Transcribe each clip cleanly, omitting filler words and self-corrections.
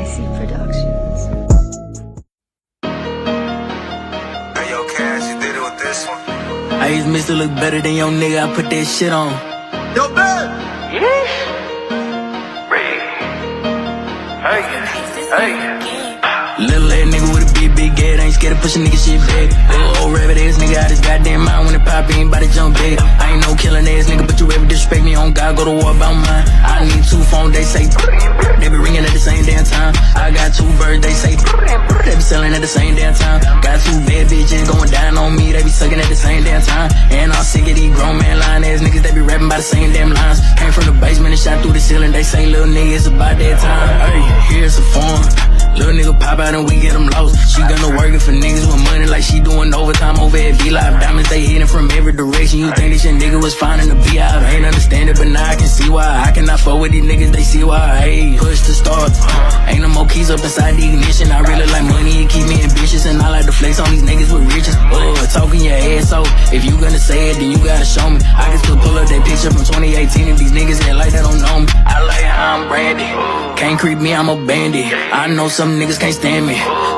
Legacy Productions. Hey, yo, Cash, you did it with this one. I used to miss to look better than your nigga, I put that shit on. Yo, man! Hey. Little ass nigga with a big gate, ain't scared to push a nigga shit back. Little old rabbit ass nigga out his goddamn mind when it pop, he ain't bout to jump back. I ain't no killing ass nigga, but you ever disrespect me on God, go to war about mine. I need 2 phones, they say they be ringing at the same damn time. I got 2 birds, they say they be selling at the same damn time. Got 2 bad bitches going down on me, they be sucking at the same damn time. And I'm sick of these grown man lying ass niggas, they be rapping by the same damn lines. Came from the basement and shot through the ceiling, they say little nigga, it's about that time. Hey, here's a form. Little nigga pop out and we get them lost. She gonna work it for niggas with money like she doing overtime over at V-Live. Diamonds, they hitting from every direction. You think this your nigga was fine in the V-Hive. Ain't understand it, but now I can see why. I cannot fuck with these niggas, they see why. Hey, push to start. Ain't no more keys up inside the ignition. I really like money and keep me ambitious. And I like to flex on these niggas with riches. Talking your ass off. If you gonna say it, then you gotta show me. I can still pull up that picture from 2018 if these niggas ain't like that don't know me. I like how I'm branded. Can't creep me, I'm a bandit. I know some niggas can't stand me.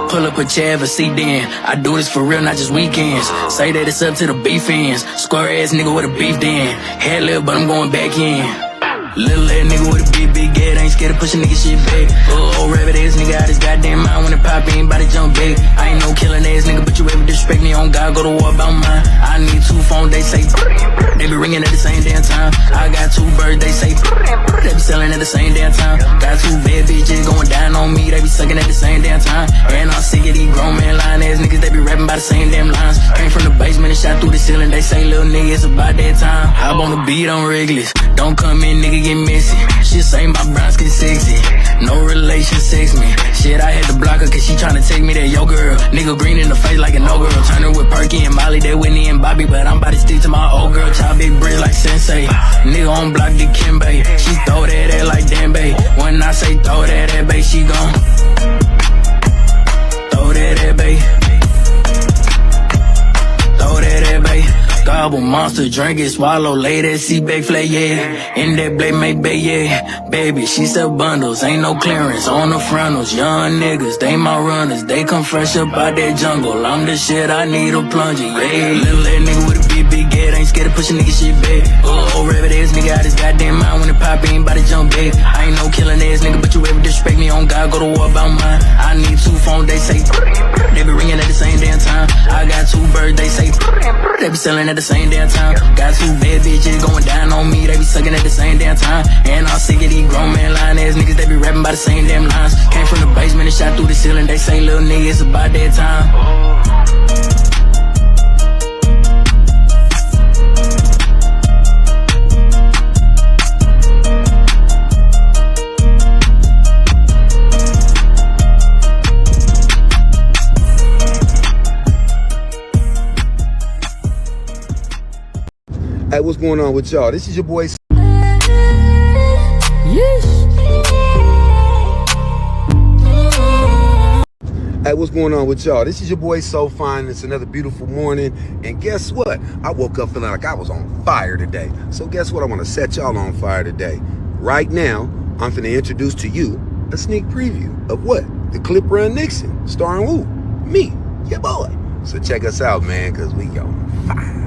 Pull up a chair for sedan. I do this for real, not just weekends. Say that it's up to the beef ends. Square ass nigga with a beef den. Head lip, but I'm going back in. Little ass nigga with a big gate, ain't scared to push a nigga shit back. Old rabbit ass nigga out his goddamn mind when it pop, he ain't bout to jump back. I ain't no killing ass nigga, but you ever disrespect me on God, go to war about mine. I need 2 phones, they say they be ringing at the same damn time. I got 2 birds, they say they be selling at the same damn time. Got 2 bad bitches going down on me, they be sucking at the same damn time. And I'm sick of these grown man lying ass niggas, they be rapping by the same damn lines. Came from the basement and shot through the ceiling, they say little nigga, it's about that time. Hop on the beat, I'm Regulus. Don't come in, nigga, get messy. She say my brown skin sexy. No relation, sex me. Shit, I had to block her cause she tryna take me that yo girl. Nigga green in the face like a no girl. Turn her with Perky and Molly, they Whitney and Bobby. But I'm about to stick to my old girl. Chop big bread like Sensei. Nigga on block the Kimbe. She throw that like Danbay. When I say throw that bae, she gon' throw that bae. Throw that bae. Gobble, monster, drink it, swallow, lay that seatback flat, yeah. In that blade, make bay, yeah. Baby, she sell bundles, ain't no clearance on the frontals. Young niggas, they my runners, they come fresh up out that jungle. I'm the shit, I need a plunger, yeah. Little ass nigga with a big gate, ain't scared to push a nigga shit back. Old rabbit ass nigga out his goddamn mind when it pop, he ain't bout to jump back. I ain't no killing ass nigga, but you ever disrespect me on God, go to war about mine. I need 2 phones, they say they be ringing at the same damn time. I got 2 birds, they say they be selling at the same damn time. Got 2 bad bitches going down on me, they be sucking at the same damn time. And I'm sick of these grown man lying ass niggas, they be rapping by the same damn lines. Came from the basement and shot through the ceiling, they say little nigga, it's about that time. Hey, what's going on with y'all? This is your boy. Hey, what's going on with y'all? This is your boy So Fine. It's another beautiful morning. And guess what? I woke up feeling like I was on fire today. So guess what? I want to set y'all on fire today. Right now, I'm finna introduce to you a sneak preview of what? The Clip Run Nixon, starring who? Me, your boy. So check us out, man, because we on fire.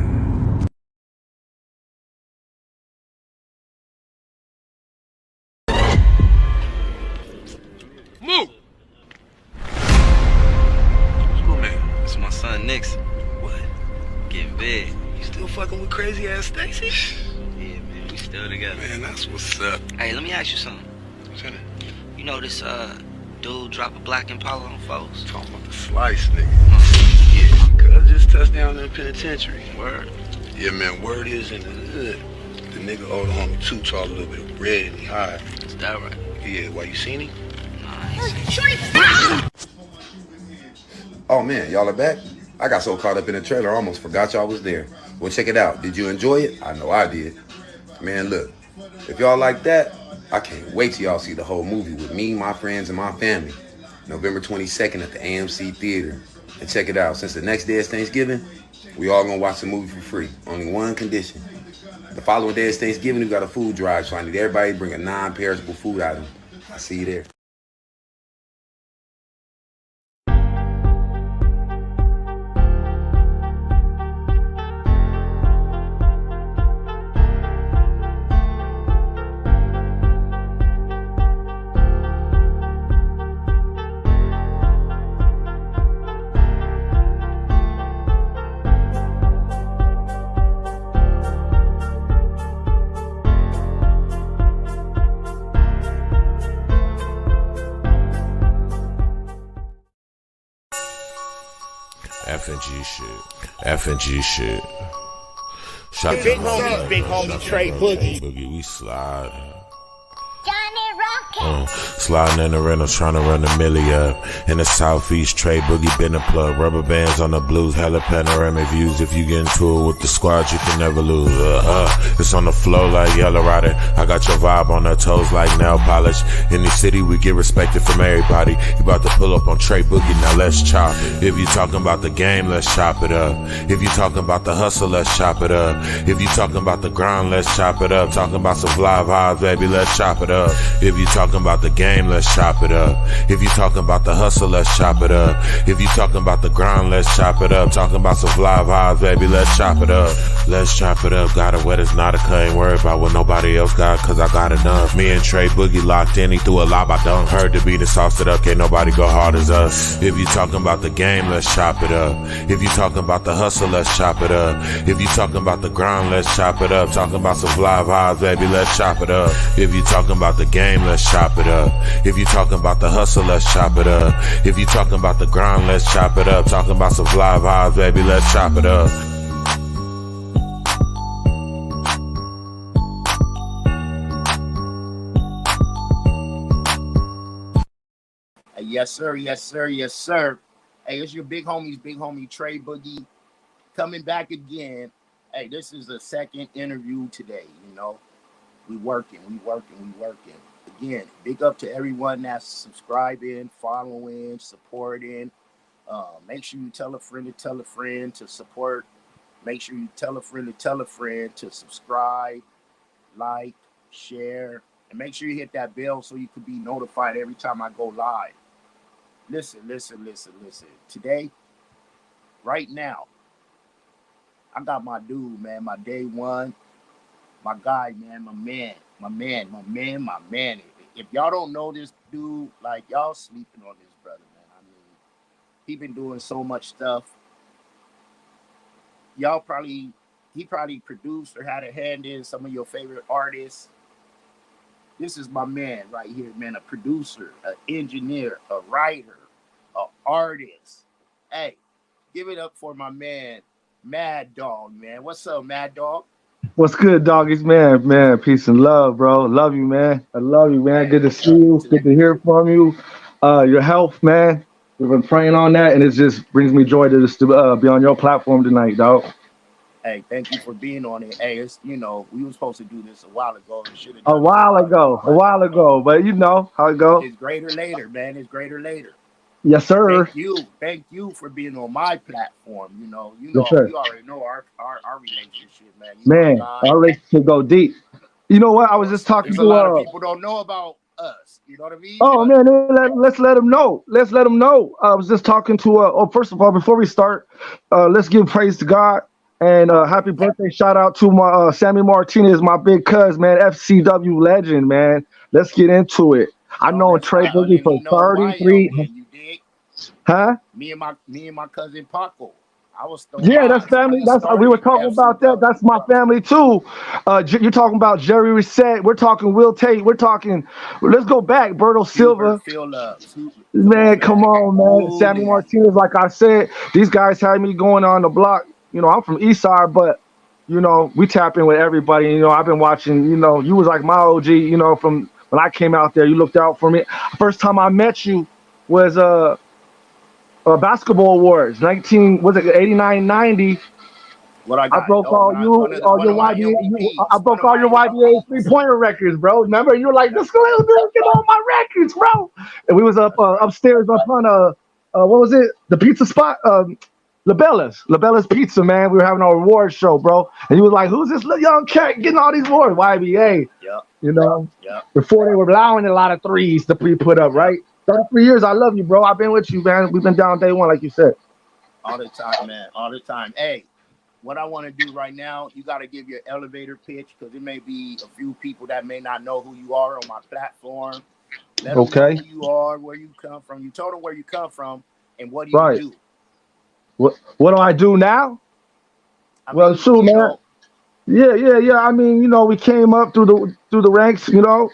Move! Who, man? It's my son, Nixon. What? Getting big. You still fucking with crazy ass Stacy? Yeah, man, we still together. Man, that's what's up. Hey, let me ask you something. What's in it? You know this dude drop a black Impala on folks? Talking about the slice, nigga. Yeah, cuz just touched down in the penitentiary. Word. Yeah, man, word is in the hood. The nigga owed homie 2 tall, a little bit of bread and he high. Is that right? Yeah, why you seen him? Nah, I ain't seen Oh man, y'all are back? I got so caught up in the trailer, I almost forgot y'all was there. Well, check it out. Did you enjoy it? I know I did. Man, look, if y'all like that, I can't wait till y'all see the whole movie with me, my friends, and my family. November 22nd at the AMC Theater. And check it out, since the next day is Thanksgiving, we all gonna watch the movie for free. Only one condition. The following day is Thanksgiving, we got a food drive, so I need everybody to bring a non-perishable food item. I'll see you there. G shit. F and G shit. Shout Big homie Trey Boogie. We slide. Johnny Rocket. Sliding in the rentals, trying to run the milli up. In the southeast, Trey Boogie been a plug. Rubber bands on the blues, hella panoramic views. If you get into it with the squad, you can never lose. It's on the flow like Yellow Rider. I got your vibe on her toes like nail polish. In the city, we get respected from everybody. You about to pull up on Trey Boogie, now let's chop. If you talking about the game, let's chop it up. If you talking about the hustle, let's chop it up. If you talking about the grind, let's chop it up. Talking about some fly vibes, baby, let's chop it up. If you talking about the game, let's chop it up. If you talking about the hustle, let's chop it up. If you talking about the grind, let's chop it up. Talking about some fly vibes, baby, let's chop it up. Let's chop it up. Got it wet, it's not a cut. Ain't worried about what nobody else got, cause I got enough. Me and Trey Boogie locked in, he threw a lob, I dunk. Heard the beat and sauced it up, can't nobody go hard as us. If you talking about the game, let's chop it up. If you talking about the hustle, let's chop it up. If you talking about the grind, let's chop it up. Talking about some fly vibes, baby, let's chop it up. If you talking about the game, let's chop it up. If you talking about the hustle, let's chop it up. If you talking about the grind, let's chop it up. Talking about some fly vibes, baby, let's chop it up. Yes, sir. Yes, sir. Yes, sir. Hey, it's your big homie Trey Boogie coming back again. Hey, this is the second interview today. You know, we working. Again, big up to everyone that's subscribing, following, supporting. Make sure you tell a friend to support. Make sure you tell a friend to subscribe, like, share, and make sure you hit that bell so you can be notified every time I go live. Listen. Today, right now, I got my dude, man, my day one, my guy, man, my man. If y'all don't know this dude, like, y'all sleeping on this brother, man. I mean, he been doing so much stuff. He probably produced or had a hand in some of your favorite artists. This is my man right here, man, a producer, an engineer, a writer, an artist. Hey, give it up for my man, Mad Dog, man. What's up, Mad Dog? What's good, doggies, man? Peace and love, bro. Love you, man. I love you, man. Good to see you. Good to hear from you. Your health, man. We've been praying on that, and it just brings me joy to just be on your platform tonight, dog. Hey, thank you for being on it. Hey, it's, you know, we were supposed to do this a while ago. A while ago, but you know how it goes. It's greater later, man. It's greater later. Yes, sir. Thank you for being on my platform. You know, yes, sir. You already know our relationship, man. Man, our relationship go deep. You know what? I was just talking to a lot of people don't know about us. You know what I mean? Oh, man, let's let them know. I was just talking to first of all, before we start, let's give praise to God. And happy birthday, shout out to my Sammy Martinez, my big cuz, man, FCW legend, man. Let's get into it. I know Trey Boogie for 33. Huh? Me and my cousin Paco. That's family. We were talking about that. That's my family too. You're talking about Jerry Reset. We're talking Will Tate. We're talking. Let's go back. Berto Silva. Man, come on, man. Sammy Martinez. Like I said, these guys had me going on the block. You know, I'm from Eastside, but you know, we tap in with everybody. You know, I've been watching. You know, you was like my OG. You know, from when I came out there, you looked out for me. First time I met you was basketball awards, 89, 90. I broke all your YBA 3-pointer records, bro. Remember, you were like, "This little girl get all my records, bro." And we was upstairs up on what was it? The pizza spot, Labella's Pizza, man. We were having our award show, bro. And you was like, "Who's this little young cat getting all these awards?" YBA. Yeah. You know. Yeah. Before they were allowing a lot of threes to be put up, right? 33 years, I love you, bro. I've been with you, man. We've been down day one, like you said. All the time, man. All the time. Hey, what I want to do right now, you got to give your elevator pitch because there may be a few people that may not know who you are on my platform. Let them know who you are, where you come from. You told them where you come from, and what do you do? What do I do now? Shoot, man. Yeah. I mean, you know, we came up through the ranks, you know.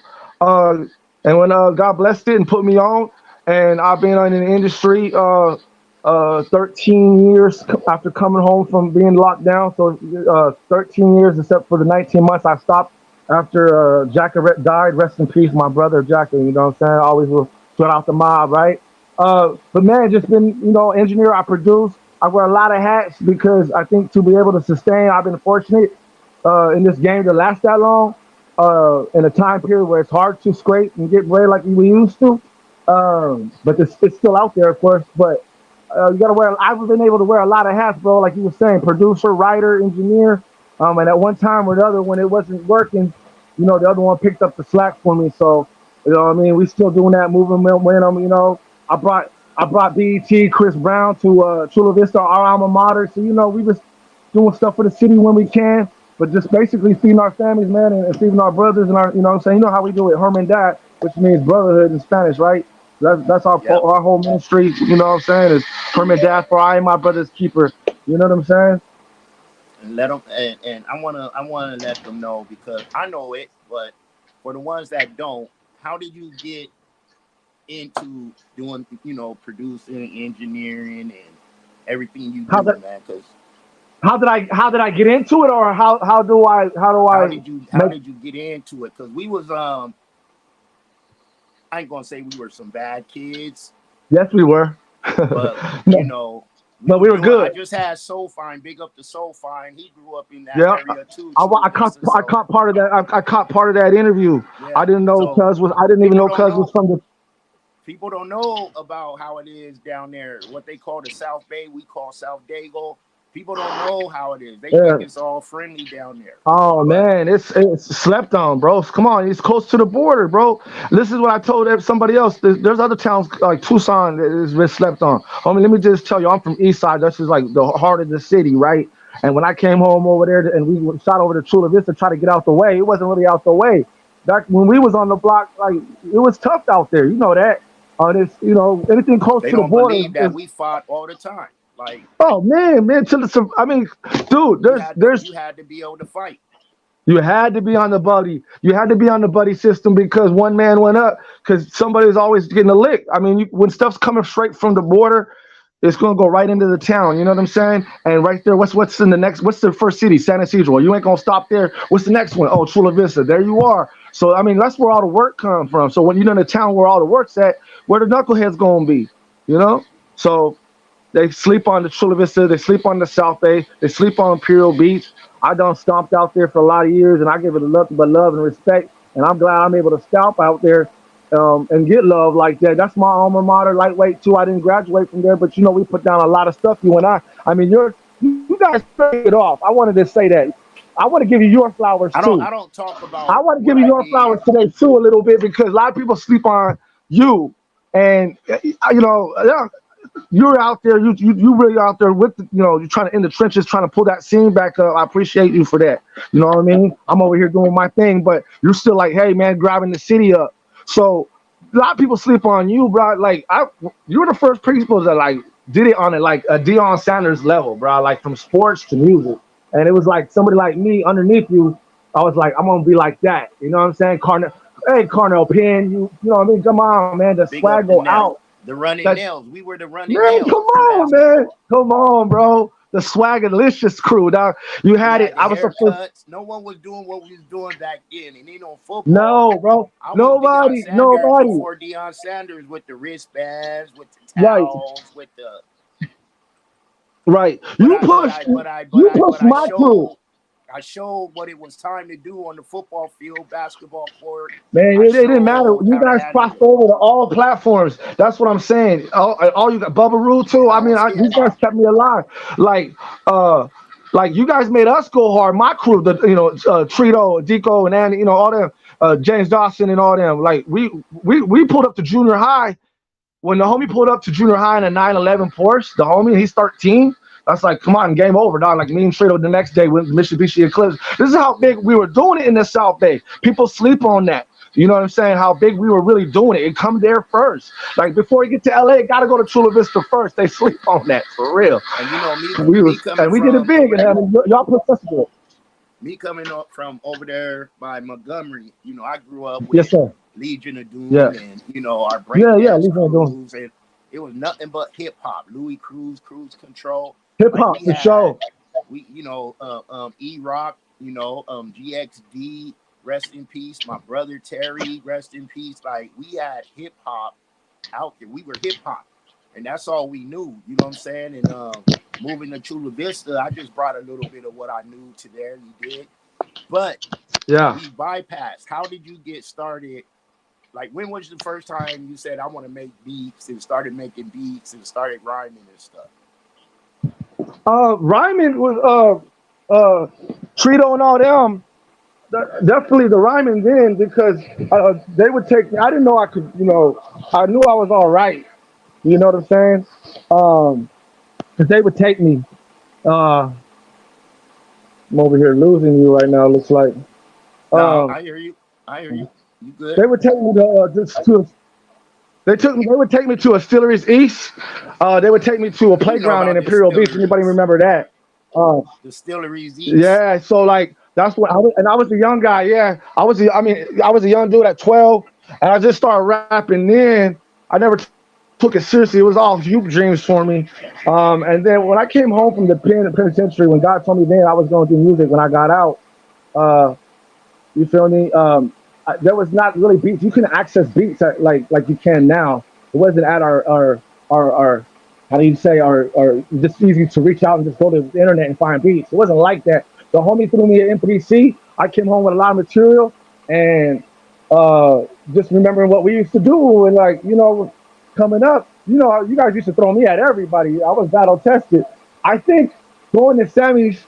And when God blessed it and put me on, and I've been in the industry 13 years after coming home from being locked down. So 13 years, except for the 19 months I stopped after Jackarette died. Rest in peace, my brother Jacker. You know what I'm saying? Always will sweat out the mob, right? But man, just been, engineer. I produce. I wear a lot of hats because I think to be able to sustain, I've been fortunate in this game to last that long. In a time period where it's hard to scrape and get bread like we used to. But it's still out there, of course. But you gotta wear. I've been able to wear a lot of hats, bro. Like you were saying, producer, writer, engineer. And at one time or the other, when it wasn't working, the other one picked up the slack for me. So, what I mean, we still doing that, moving momentum. I brought BET, Chris Brown to Chula Vista, our alma mater. So we just doing stuff for the city when we can, but just basically feeding our families, man, and feeding our brothers and our, what I'm saying, how we do it, Herman Dad, which means brotherhood in Spanish, right? That's our whole ministry, what I'm saying, is Herman Dad, for I am my brother's keeper. You know what I'm saying? And let them, and I wanna let them know, because I know it, but for the ones that don't, how did you get into doing, producing, engineering, and everything you do, man? Because how did I get into it, or how did you get into it? Because we was I ain't gonna say we were some bad kids. Yes, we were. But but we were good. I just had Soul Fine. Big up to Soul Fine. He grew up in that area too. I caught part of that. I caught part of that interview. Yeah. I didn't know Cuz was. I didn't even know Cuz was from the. People don't know about how it is down there. What they call the South Bay, we call South Dago. People don't know how it is. They think it's all friendly down there. Oh, man, it's slept on, bro. Come on, it's close to the border, bro. This is what I told somebody else. There's other towns like Tucson that has been slept on. Homie, let me just tell you, I'm from East Side. That's just like the heart of the city, right? And when I came home over there and we shot over to Chula Vista to try to get out the way, it wasn't really out the way. Back when we was on the block, like, it was tough out there. You know that. Anything close to the border. They don't believe that we fought all the time. Like, oh man, dude, you had to be able to fight. You had to be on the buddy. You had to be on the buddy system, because one man went up, because somebody's always getting a lick. I mean, when stuff's coming straight from the border, it's gonna go right into the town. You know what I'm saying? And right there, what's in the next? What's the first city? San Isidro. You ain't gonna stop there. What's the next one? Oh, Chula Vista. There you are. So I mean, that's where all the work comes from. So when you're in the town where all the work's at, where the knuckleheads gonna be? So. They sleep on the Chula Vista. They sleep on the South Bay. They sleep on Imperial Beach. I done stomped out there for a lot of years, and I give it nothing but love and respect. And I'm glad I'm able to stomp out there and get love like that. That's my alma mater, lightweight too. I didn't graduate from there, but we put down a lot of stuff. You and I mean, you guys straight it off. I wanted to say that. I want to give you your flowers too. I don't talk about. I want to give you your flowers today too, a little bit, because a lot of people sleep on you, and you're out there, you really out there with you're trying to in the trenches, trying to pull that scene back up. I appreciate you for that. You know what I mean? I'm over here doing my thing, but you're still like, hey man, grabbing the city up. So a lot of people sleep on you, bro. Like you were the first people that like did it on like a Deion Sanders level, bro. Like from sports to music, and it was like somebody like me underneath you. I was like, I'm gonna be like that. You know what I'm saying? Carnell Penn, you know what I mean? Come on, man, the swag go out. The running nails. We were the running nails. Come on, man. Come on, bro. The Swaggerlicious crew. Dog. You had it. I was the first. No one was doing what we was doing back then. And ain't on football. No, bro. Nobody. Before Deion Sanders with the wristbands, with the towels, with the. Right. You pushed my crew. I showed what it was time to do on the football field, basketball court. Man, it didn't matter. You guys crossed over to all platforms. That's what I'm saying. All you got Bubba Rule too. I mean, you guys kept me alive. Like you guys made us go hard. My crew, Trito, Deco, and Andy, all them, James Dawson and all them. Like we pulled up to junior high. When the homie pulled up to junior high in a 911 Porsche, the homie, he's 13. That's like, come on, game over, dog. Like me and Trito the next day with Mitsubishi Eclipse. This is how big we were doing it in the South Bay. People sleep on that. You know what I'm saying? How big we were really doing it. It come there first. Like before you get to LA, gotta go to Chula Vista first. They sleep on that for real. And we did it big, and y'all put us through it. Me coming up from over there by Montgomery, I grew up with Legion of Doom and our break Legion of Doom. And it was nothing but hip hop. Louis Cruz, Cruise Control. Hip hop for sure. We, E-Rock, GXD, rest in peace. My brother Terry, rest in peace. Like, we had hip hop out there. We were hip hop, and that's all we knew. You know what I'm saying? And moving to Chula Vista, I just brought a little bit of what I knew to there. You did, but yeah, we bypassed. How did you get started? Like, when was the first time you said, I want to make beats, and started making beats and started rhyming and stuff? Rhyming was Trito and all them. Definitely the rhyming then, because they would take me. I didn't know I could, I knew I was all right. You know what I'm saying? Because they would take me. I'm over here losing you right now, looks like. No, I hear you. You good? They would take me they would take me to Distilleries East. They would take me to a playground in Imperial Beach. Anybody remember that? Distilleries East. Yeah, so like that's what I was a young guy. Yeah, I was a young dude at 12, and I just started rapping. Then I never took it seriously. It was all hoop dreams for me. And then when I came home from the penitentiary, when God told me then I was going to do music when I got out, you feel me? There was not really beats. You couldn't access beats like you can now. It wasn't at our how do you say, our just easy to reach out and just go to the internet and find beats. It wasn't like that. The homie threw me an MP3. I came home with a lot of material, and just remembering what we used to do, and like, coming up, you guys used to throw me at everybody. I was battle tested. I think going to Sammy's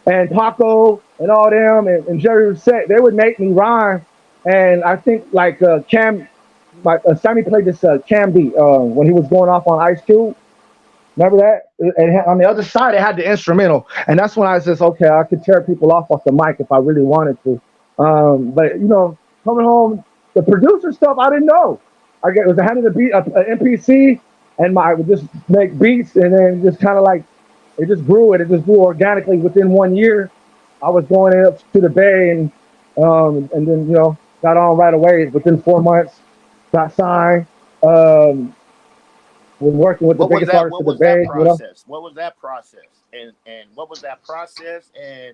and Paco and all them and Jerry Reset, they would make me rhyme. And I think like Sammy played this Cam beat when he was going off on Ice Cube. Remember that? And on the other side, it had the instrumental. And that's when I said, okay, I could tear people off the mic if I really wanted to. But, coming home, the producer stuff, I didn't know. I handed a beat, an MPC, and I would just make beats, and then just kind of like, it just grew, and it just grew organically. Within 1 year, I was going up to the Bay, and then, got on right away. Within 4 months, got signed. Was working with the biggest artists of the Bay. What was that process? And what was that process? And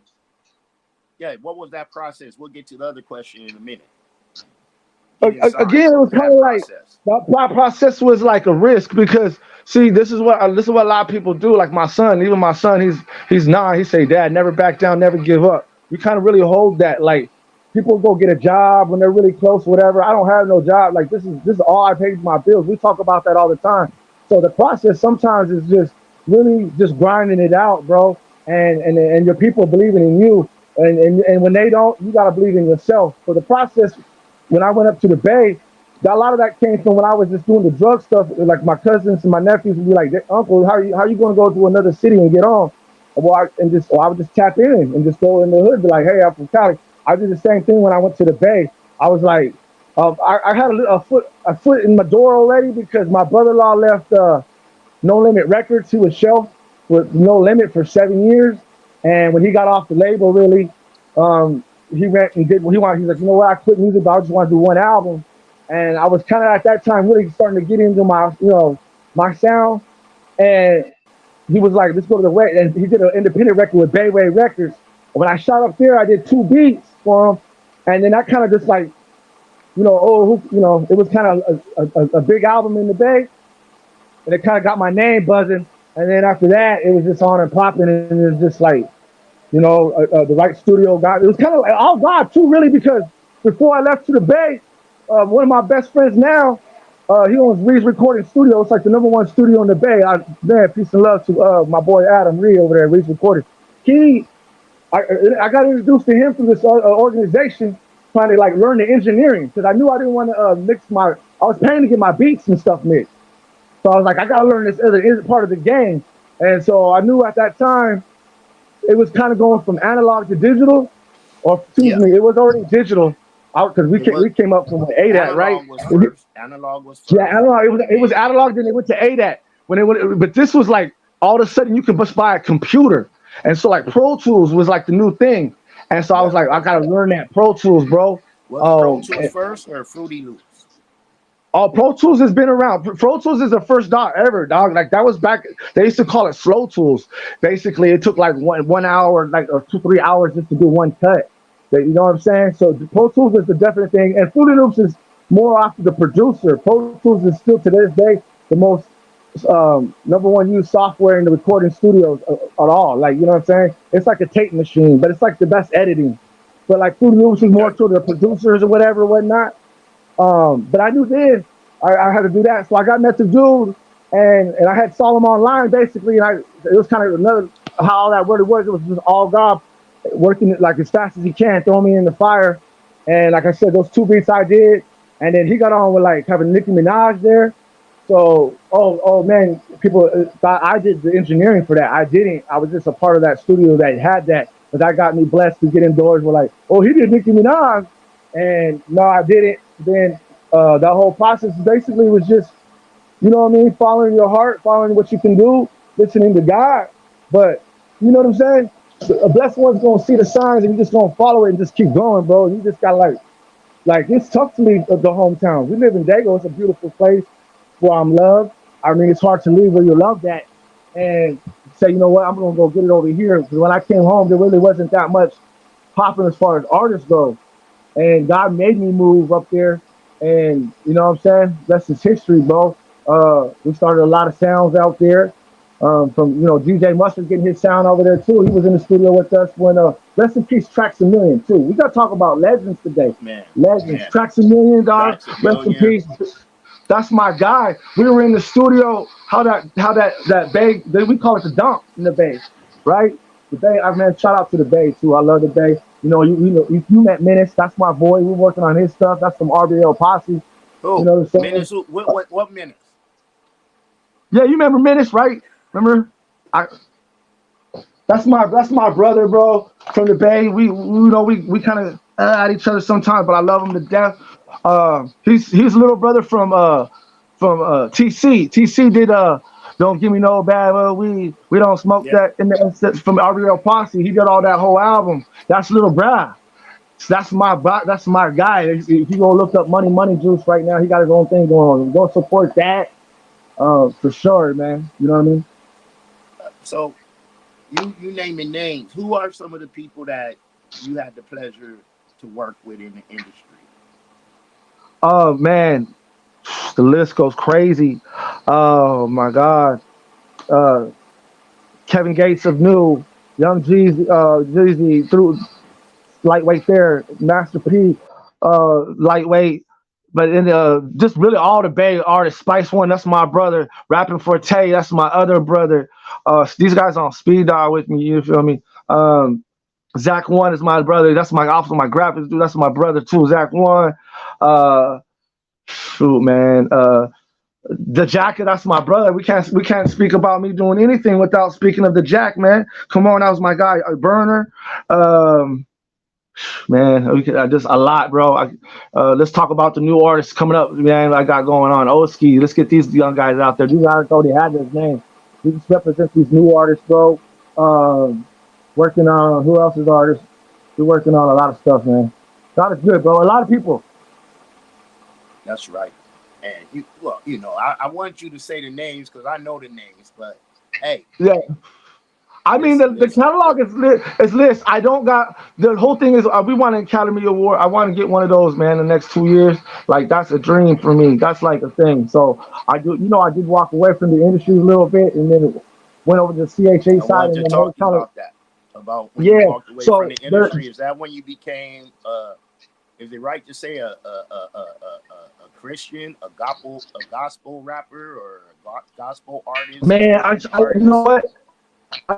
yeah, what was that process? We'll get to the other question in a minute. Again, it was kind of like that process was like a risk, because see, this is what a lot of people do. Like my son, even my son, he's 9. He say, "Dad, never back down, never give up." We kind of really hold that. Like, people go get a job when they're really close, whatever. I don't have no job. Like, this is all I pay for my bills. We talk about that all the time. So the process sometimes is just really just grinding it out, bro. And your people believing in you. And when they don't, you gotta believe in yourself. So the process, when I went up to the Bay, a lot of that came from when I was just doing the drug stuff. Like, my cousins and my nephews would be like, "Uncle, how are you going to go to another city and get on?" Well, I would just tap in and just go in the hood, be like, "Hey, I'm from Cali." I did the same thing when I went to the Bay. I was like, I had a foot in my door already, because my brother-in-law left No Limit Records. He was shelved with No Limit for 7 years, and when he got off the label, really, he went and did what he wanted. He's like, "You know what? I quit music, but I just want to do one album." And I was kind of at that time really starting to get into my, my sound. And he was like, "Let's go to the Way." And he did an independent record with Bayway Records. When I shot up there, I did 2 beats for him, and then that kind of just like, it was kind of a big album in the Bay, and it kind of got my name buzzing. And then after that, it was just on and popping, and it was just like, the right studio guy. It was kind of like all God too, really, because before I left to the Bay, one of my best friends now, he owns Reed's Recording Studio. It's like the #1 studio in the Bay. Peace and love to my boy Adam Reed over there at Reed's Recording. I got introduced to him through this organization, trying to like learn the engineering, because I knew I didn't want to I was paying to get my beats and stuff mixed. So I was like, I got to learn this other part of the game. And so I knew at that time, it was kind of going from analog to digital, it was already digital, because we came up from ADAT, right? Analog was first. Yeah, analog. It was analog, then they went to ADAT. But this was like, all of a sudden you can just buy a computer. And so like Pro Tools was like the new thing. And so I was like, I got to learn that Pro Tools, bro. Was Pro Tools first or Fruity Loops? Oh, Pro Tools has been around. Pro Tools is the first dog ever, dog. Like that was back. They used to call it Slow Tools. Basically, it took like 1 hour, like or 2-3 hours just to do one cut. You know what I'm saying? So the Pro Tools is the definite thing, and Fruity Loops is more after the producer. Pro Tools is still to this day the most number one used software in the recording studios at all. Like, you know what I'm saying? It's like a tape machine, but it's like the best editing. But like Fruity Loops is more to the producers or whatever, whatnot. But I knew then I had to do that, so I got met the dude, and I had saw him online basically, and it was kind of another how all that really worked. It was just all God working it like as fast as he can, throwing me in the fire, and like I said, those 2 beats I did, and then he got on with like having Nicki Minaj there. So oh man, people thought I did the engineering for that. I didn't. I was just a part of that studio that had that, but that got me blessed to get indoors. We're like, oh, he did Nicki Minaj, and no, I didn't. Then that whole process basically was just, you know what I mean, following your heart, following what you can do, listening to God. But you know what I'm saying? A blessed one's gonna see the signs and you just gonna follow it and just keep going, bro. You just gotta like it's tough to leave the hometown. We live in Dago. It's a beautiful place where I'm loved. I mean, it's hard to leave where you love that and say, you know what, I'm gonna go get it over here. Because when I came home, there really wasn't that much popping as far as artists go. And God made me move up there. And you know what I'm saying? That's his history, bro. We started a lot of sounds out there. From, you know, DJ Mustard getting his sound over there too. He was in the studio with us when rest in peace Tracks a Million too. We gotta talk about legends today. Man. Legends. Man. Tracks a Million, dog. Tracks a Rest in Million. peace. That's my guy. We were in the studio, how that Bay, we call it the dump in the Bay, right? The Bay, I mean, shout out to the Bay too. I love the Bay. You know, you met Menace, that's my boy. We're working on his stuff. That's some RBL posse. Oh, you know what I'm saying? Menace, what Menace? Yeah, you remember Menace, right? Remember? That's my brother, bro, from the Bay. We kind of at each other sometimes, but I love him to death. He's a little brother from TC. TC did Don't Give Me No Bad Weed. We Don't Smoke That. And that's from RBL Posse. He did all that whole album. That's Little Brad. That's my guy. If you go look up Money Juice right now, he got his own thing going on. Go support that for sure, man. You know what I mean? So you naming names. Who are some of the people that you had the pleasure to work with in the industry? Oh man, the list goes crazy. Oh my God. Kevin Gates of New, Young Jeezy through Lightweight there, Master P, Lightweight, but in just really all the Bay artists. Spice One, that's my brother. Rapping Forte, that's my other brother. These guys on speed dial with me, you feel me? Zach One is my brother. That's my graphics dude. That's my brother too. Zach One. Shoot, man. The Jacket, that's my brother. We can't speak about me doing anything without speaking of the Jack, man. Come on, that was my guy. Burner. Man, we could just a lot, bro. Let's talk about the new artists coming up, man. I got going on. Oski, let's get these young guys out there. These guys already had his name. We just represent these new artists, bro. Working on who else is artists? We're working on a lot of stuff, man. God is good, bro. A lot of people. That's right. And I want you to say the names because I know the names, but hey. Yeah. I mean, the catalog is list. I don't got the whole thing is we want an Academy Award. I want to get one of those, man, the next 2 years. Like that's a dream for me. That's like a thing. So I did walk away from the industry a little bit, and then it went over to the CHA side. And then talk about that. About when you walked away from the industry. Is that when you became? Is it right to say a Christian, a gospel rapper, or a gospel artist? Man, you know what?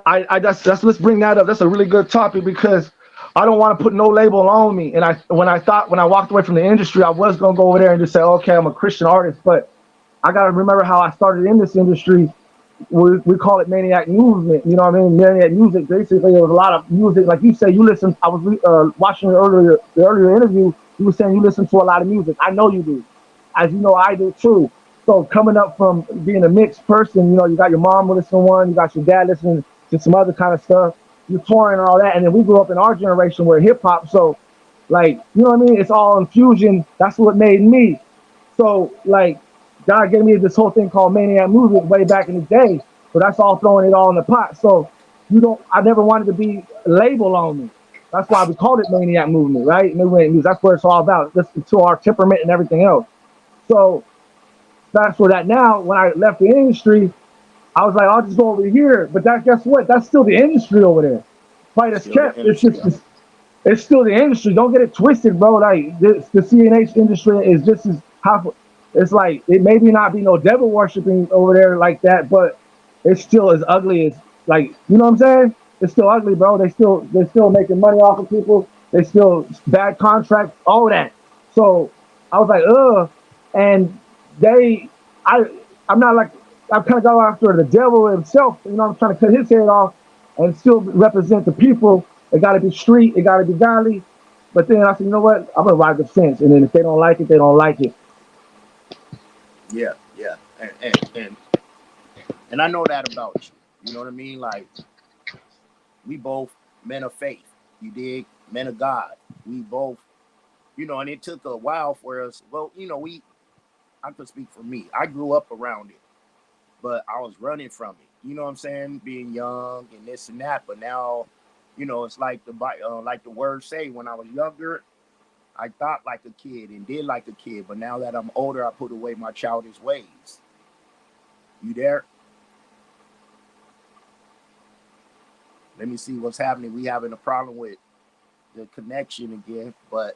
Let's bring that up. That's a really good topic because I don't want to put no label on me. And when I walked away from the industry, I was gonna go over there and just say, okay, I'm a Christian artist, but I gotta remember how I started in this industry. We call it Maniac Movement. You know what I mean? Maniac music. Basically, there was a lot of music. Like you say, you listen. I was watching the earlier interview. You were saying you listen to a lot of music. I know you do, as you know I do too. So coming up from being a mixed person, you got your mom listening to one, you got your dad listening to some other kind of stuff. You're touring and all that, and then we grew up in our generation where hip hop. So, like, you know what I mean? It's all infusion. That's what made me. So like God gave me this whole thing called Maniac Movement way back in the day. So that's all throwing it all in the pot. So I never wanted to be labeled on me. That's why we called it Maniac Movement, right? That's what it's all about. Listen to our temperament and everything else. So that's for that. Now, when I left the industry, I was like, I'll just go over here. But guess what? That's still the industry over there. Fight as kept. It's still the industry. Don't get it twisted, bro. Like the CNH industry is just as powerful. It's like it maybe not be no devil worshiping over there like that, but it's still as ugly as like, you know what I'm saying? It's still ugly, bro. They're still making money off of people. They still bad contracts, all that. So I was like, and I'm not like, I kind of go after the devil himself. You know, I'm trying to cut his head off and still represent the people. It got to be street. It got to be godly. But then I said, you know what? I'm going to ride the fence. And then if they don't like it, they don't like it. Yeah. And I know that about you. You know what I mean? Like, we both men of faith. You dig? Men of God. We both, you know, and it took a while for us. Well, you know, I could speak for me. I grew up around it, but I was running from it. You know what I'm saying? Being young and this and that. But now, you know, it's like the words say, when I was younger, I thought like a kid and did like a kid. But now that I'm older, I put away my childish ways. You there? Let me see what's happening. We having a problem with the connection again, but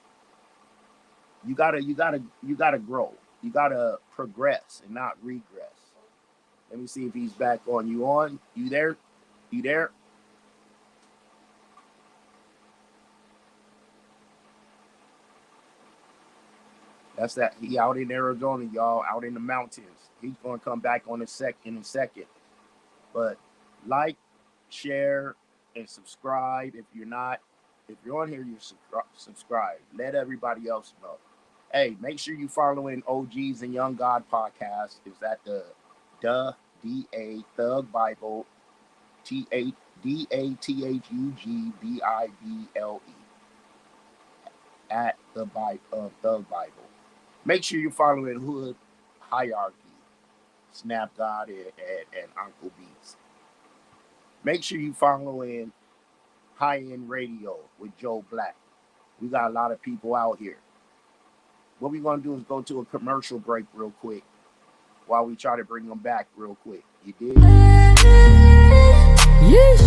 you gotta grow. You gotta progress and not regress. Let me see if he's back on. You on? You there? You there? That's that. He out in Arizona, y'all, out in the mountains. He's gonna come back in a second. But like, share, and subscribe. If you're on here, you subscribe. Let everybody else know. Hey, make sure you following OGs and Young God podcast. Is at the D-A Thug Bible, DATHUGBIBLE at the Thug Bible. Make sure you're following Hood Hierarchy, Snap God, and Uncle Beats. Make sure you following High End Radio with Joe Black. We got a lot of people out here. What we're going to do is go to a commercial break real quick while we try to bring them back real quick. You dig? Yes.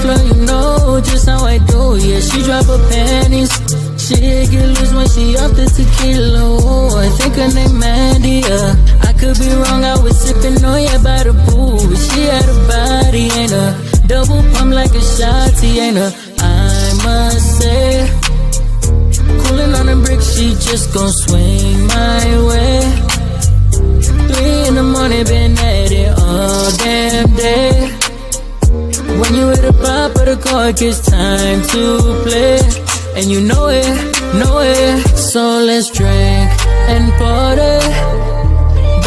You know just how I do, yeah. She drop her panties, she get loose when she up the tequila. Oh, I think her name Mandy, I could be wrong, I was sipping on ya by the pool. She had a body, ain't a double pump like a shotty, ain't a, I must say. Cooling on the brick, she just gon' swing my way. 3 in the morning, been at it all damn day. When you hit the pop of the cork, it's time to play. And you know it, so let's drink and party.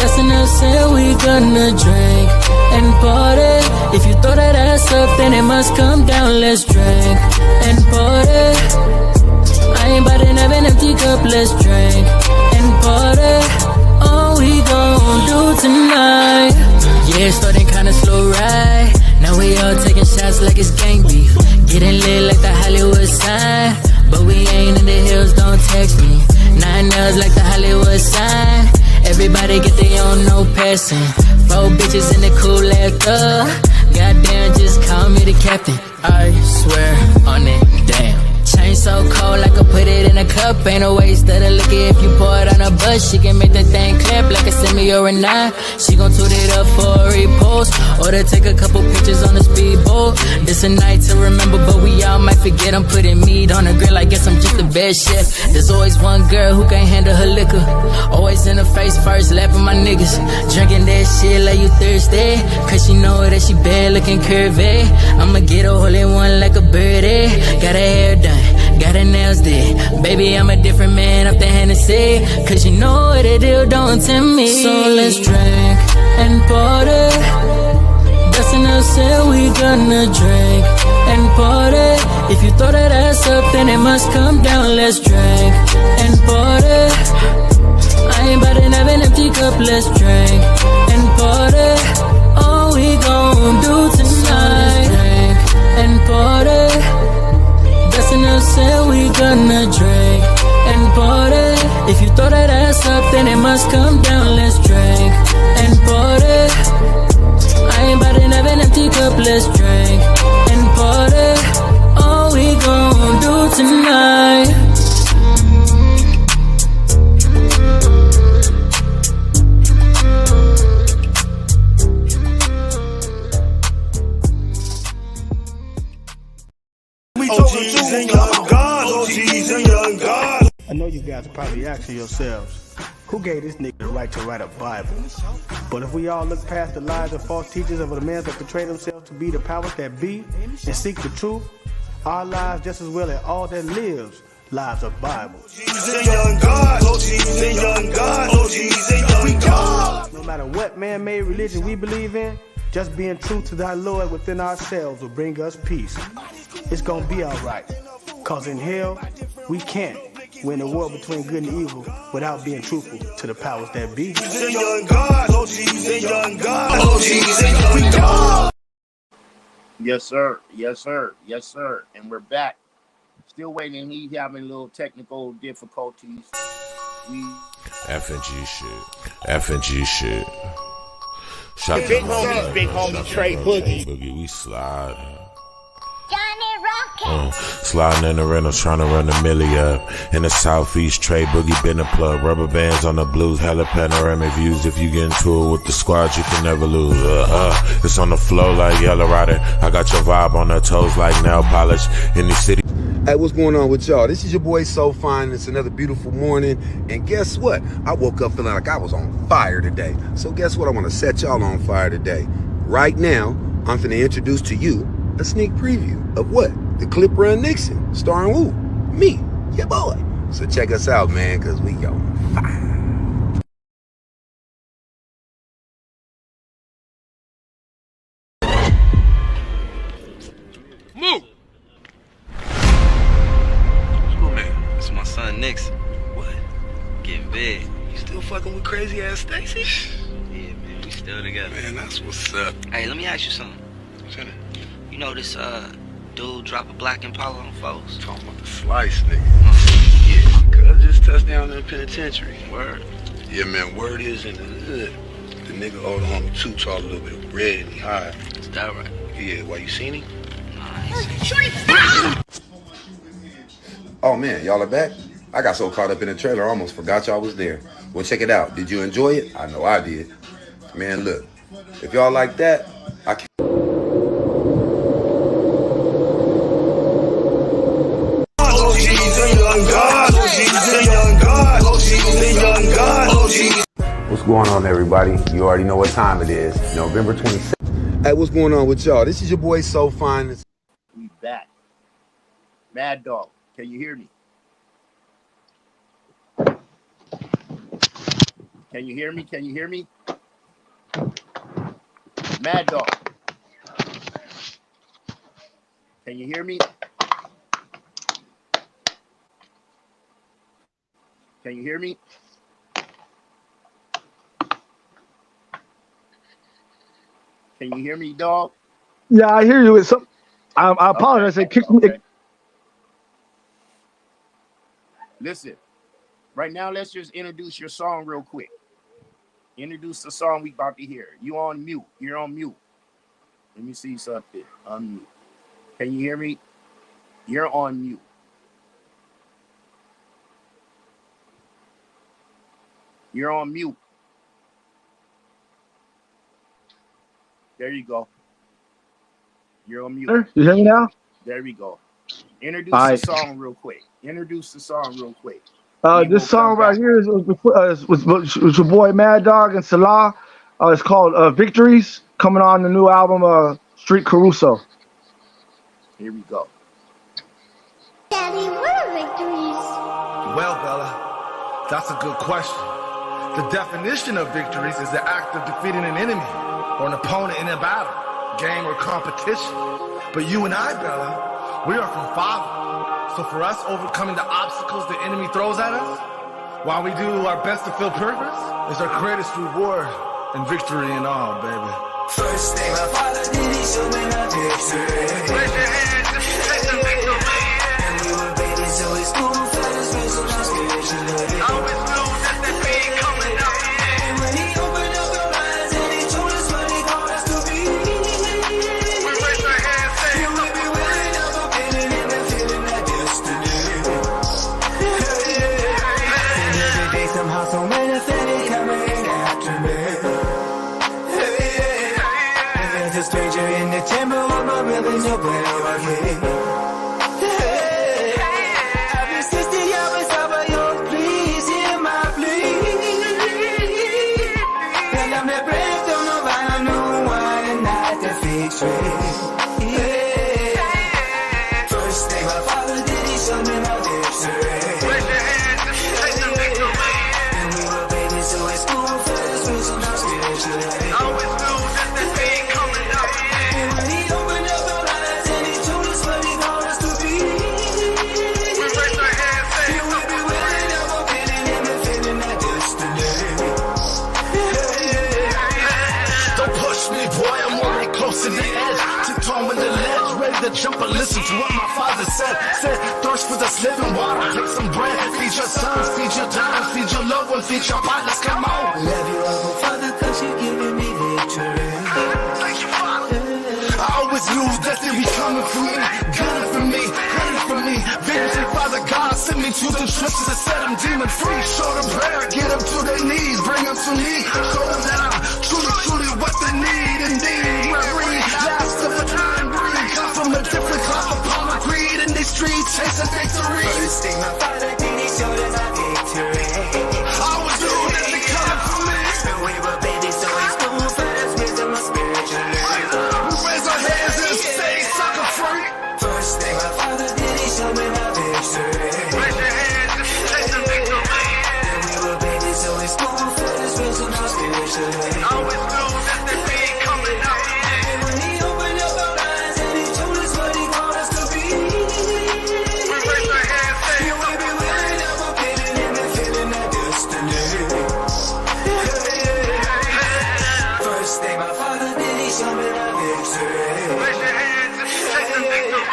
That's enough, say we gonna drink and party. If you throw that ass up, then it must come down. Let's drink and party. I ain't about to have an empty cup, let's drink and party. All we gon' do tonight. Yeah, starting kinda slow, right? Now we all taking shots like it's gang beef. Getting lit like the Hollywood sign. But we ain't in the hills, don't text me. 9 nails like the Hollywood sign. Everybody get their own, no passing. 4 bitches in the cool after. Goddamn, just call me the captain. I swear on it, damn. Chain so cold, I could put it in a cup. Ain't no waste of the liquor if you pour it on a bus. She can make that thing clap like a semi or a 9. She gon' toot it up for a repost, or to take a couple pictures on the speedboat. This a night to remember, but we all might forget. I'm putting meat on the grill, I guess I'm just the best chef. There's always one girl who can't handle her liquor. Always in the face first, lapping my niggas. Drinking that shit like you thirsty, cause she know that she bad looking curvy. I'ma get a hole in one like a birdie. Got her hair done, got her nails did. Baby, I'm a different man off the Hennessy. Cause you know what it do, don't tempt me. So let's drink and party. Dustin us said we gonna drink and party. If you throw that ass up, then it must come down. Let's drink and party. I ain't about to have an empty cup. Let's drink and party. All we gon' do tonight. Drink and party. Dustin us said we gonna drink and party. If you throw that ass up, then it must come down. Let's drink and party. I ain't about to have an empty cup. Let's drink and party. All we gon' do tonight. I know you guys are probably asking yourselves, who gave this nigga the right to write a Bible? But if we all look past the lies and false teachers of the men that portray themselves to be the powers that be and seek the truth, our lives just as well as all that lives, lives of Bible. No matter what man-made religion we believe in, just being true to thy Lord within ourselves will bring us peace. It's gonna be alright, cause in hell, we can't win the war between good and evil without being truthful to the powers that be. Yes, sir. Yes, sir. Yes, sir. And we're back. Still waiting. He's having a little technical difficulties. F and G shit. F and G shit. Shout Big homie Trey Boogie. We slide. Johnny Rocket. Sliding in the rentals, trying to run the milli up. In the southeast, Trey Boogie been a plug. Rubber bands on the blues, hella panoramic views. If you get into it with the squad, you can never lose. It's on the flow like Yellow Rider. I got your vibe on her toes like nail polish. In the city. Hey, what's going on with y'all? This is your boy So Fine. It's another beautiful morning. And guess what? I woke up feeling like I was on fire today. So guess what? I want to set y'all on fire today. Right now, I'm finna introduce to you a sneak preview of what? The Clip Run Nixon, starring who? Me, your boy. So check us out, man, because we on fire. Move! Who, man? It's my son, Nix. What? Getting big. You still fucking with crazy ass Stacy? Yeah, man, we still together. Man, that's what's up. Hey, let me ask you something. You know this dude drop a black Impala on folks? Talking about the slice, nigga. Yeah, cuz just touched down in the penitentiary. Word. Yeah, man, word is in the hood. The nigga owed the homie too tall, a little bit red and he high. Is that right? Yeah, why, you seen him? Nah, I ain't seen him. Oh man, y'all are back? I got so caught up in the trailer, I almost forgot y'all was there. Well, check it out. Did you enjoy it? I know I did. Man, look, if y'all like that, I can. What's going on, everybody? You already know what time it is. November 26th. Hey, what's going on with y'all? This is your boy So Fine. We back. Mad Dog, can you hear me? Can you hear me? Can you hear me? Mad Dog. Can you hear me? Can you hear me? Can you hear me, dog? Yeah, I hear you. It's some, I apologize. Okay. It kicked me. Okay. Listen, right now, let's just introduce your song real quick. Introduce the song we about to hear. You on mute. You're on mute. Let me see something. Unmute. Can you hear me? You're on mute. You're on mute. There you go. You're on mute. You hear me now? There we go. Introduce the song real quick. Introduce the song real quick. This song right here is with your boy Mad Dog and Salah. It's called Victories, coming on the new album Street Caruso. Here we go. Daddy, That's a good question. The definition of victories is the act of defeating an enemy or an opponent in a battle, game, or competition. But you and I, Bella, we are from Father. So for us, overcoming the obstacles the enemy throws at us, while we do our best to fulfill purpose, is our greatest reward and victory in all, baby. First thing my father did, he showed me my victory. Raise your hands if you take the victory. And we were babies, so it's cool, fellas, raise up my spirituality. I always knew that the beat coming up. And when he opened up our eyes and he told us what he called us to be, We raise our hands, say we will be willing up a feeling and we're feeling that destiny. And every day somehow so many things coming after me. And there's a stranger in the chamber with my rhythms, no bueno aquí. First thing my father did, he showed me my victory. raise your hands if you take the victory. And we were babies, so it's cool, fellas, raise up my spirituality. I always knew that the beat coming up. And when he opened up our eyes and he told us what he called us to be, We raise our hands, say we will be willing up a feeling and we're feeling that destiny. Don't push me, boy, I'm already close to the edge. Tiptoeing with the ledge, ready to jump and listen to what my father said. Said, thirst for this living water, take some bread. Feed your sons, feed your daughters, feed your loved ones, feed your partners, come on. Love you, Uncle Father, cause you're giving me victory. thank you, Father. I always knew that they be coming for me, gunning for me, gunning for me. Victory, Father God, sent me to the trenches and set them demon free. Show them prayer, get them to their knees, bring them to me. Show them that I'm truly what they need. Indeed, reverie, last of a time breed. Come from a different cloth of palm greed in these streets, chasing victory. First thing my father did, he showed us our victory. I always knew that they coming for me. And we were babies, so it's cool, fellas, raise up my spirituality. We raise our hands and say, sucker free. First thing my father did, he showed me my victory. Raise your hands if you take the victory. And we were babies, so it's cool, fellas, raise up my spirituality. I always knew that the beat coming up. And when he opened up our eyes and he told us what he called us to be, We raise our hands, say we will be willing up a feeling and we're feeling that destiny. First thing my father did, he showed me my victory. raise your hands if you take the victory.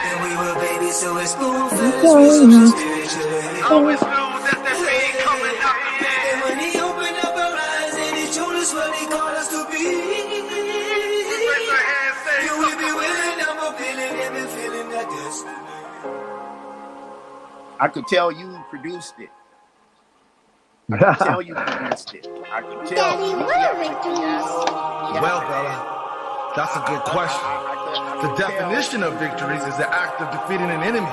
And we were babies, so it's cool, fellas, raise up my spirituality. I always knew that the beat coming up. And when he opened up our eyes and he told us what he called us to be, Raise our hands, say you will be willing up a feeling and we're feeling that destiny. I could tell you produced it. I could tell you produced it. I could tell. Daddy, what are we doing? Well, Bella, that's a good question. The definition of victories is the act of defeating an enemy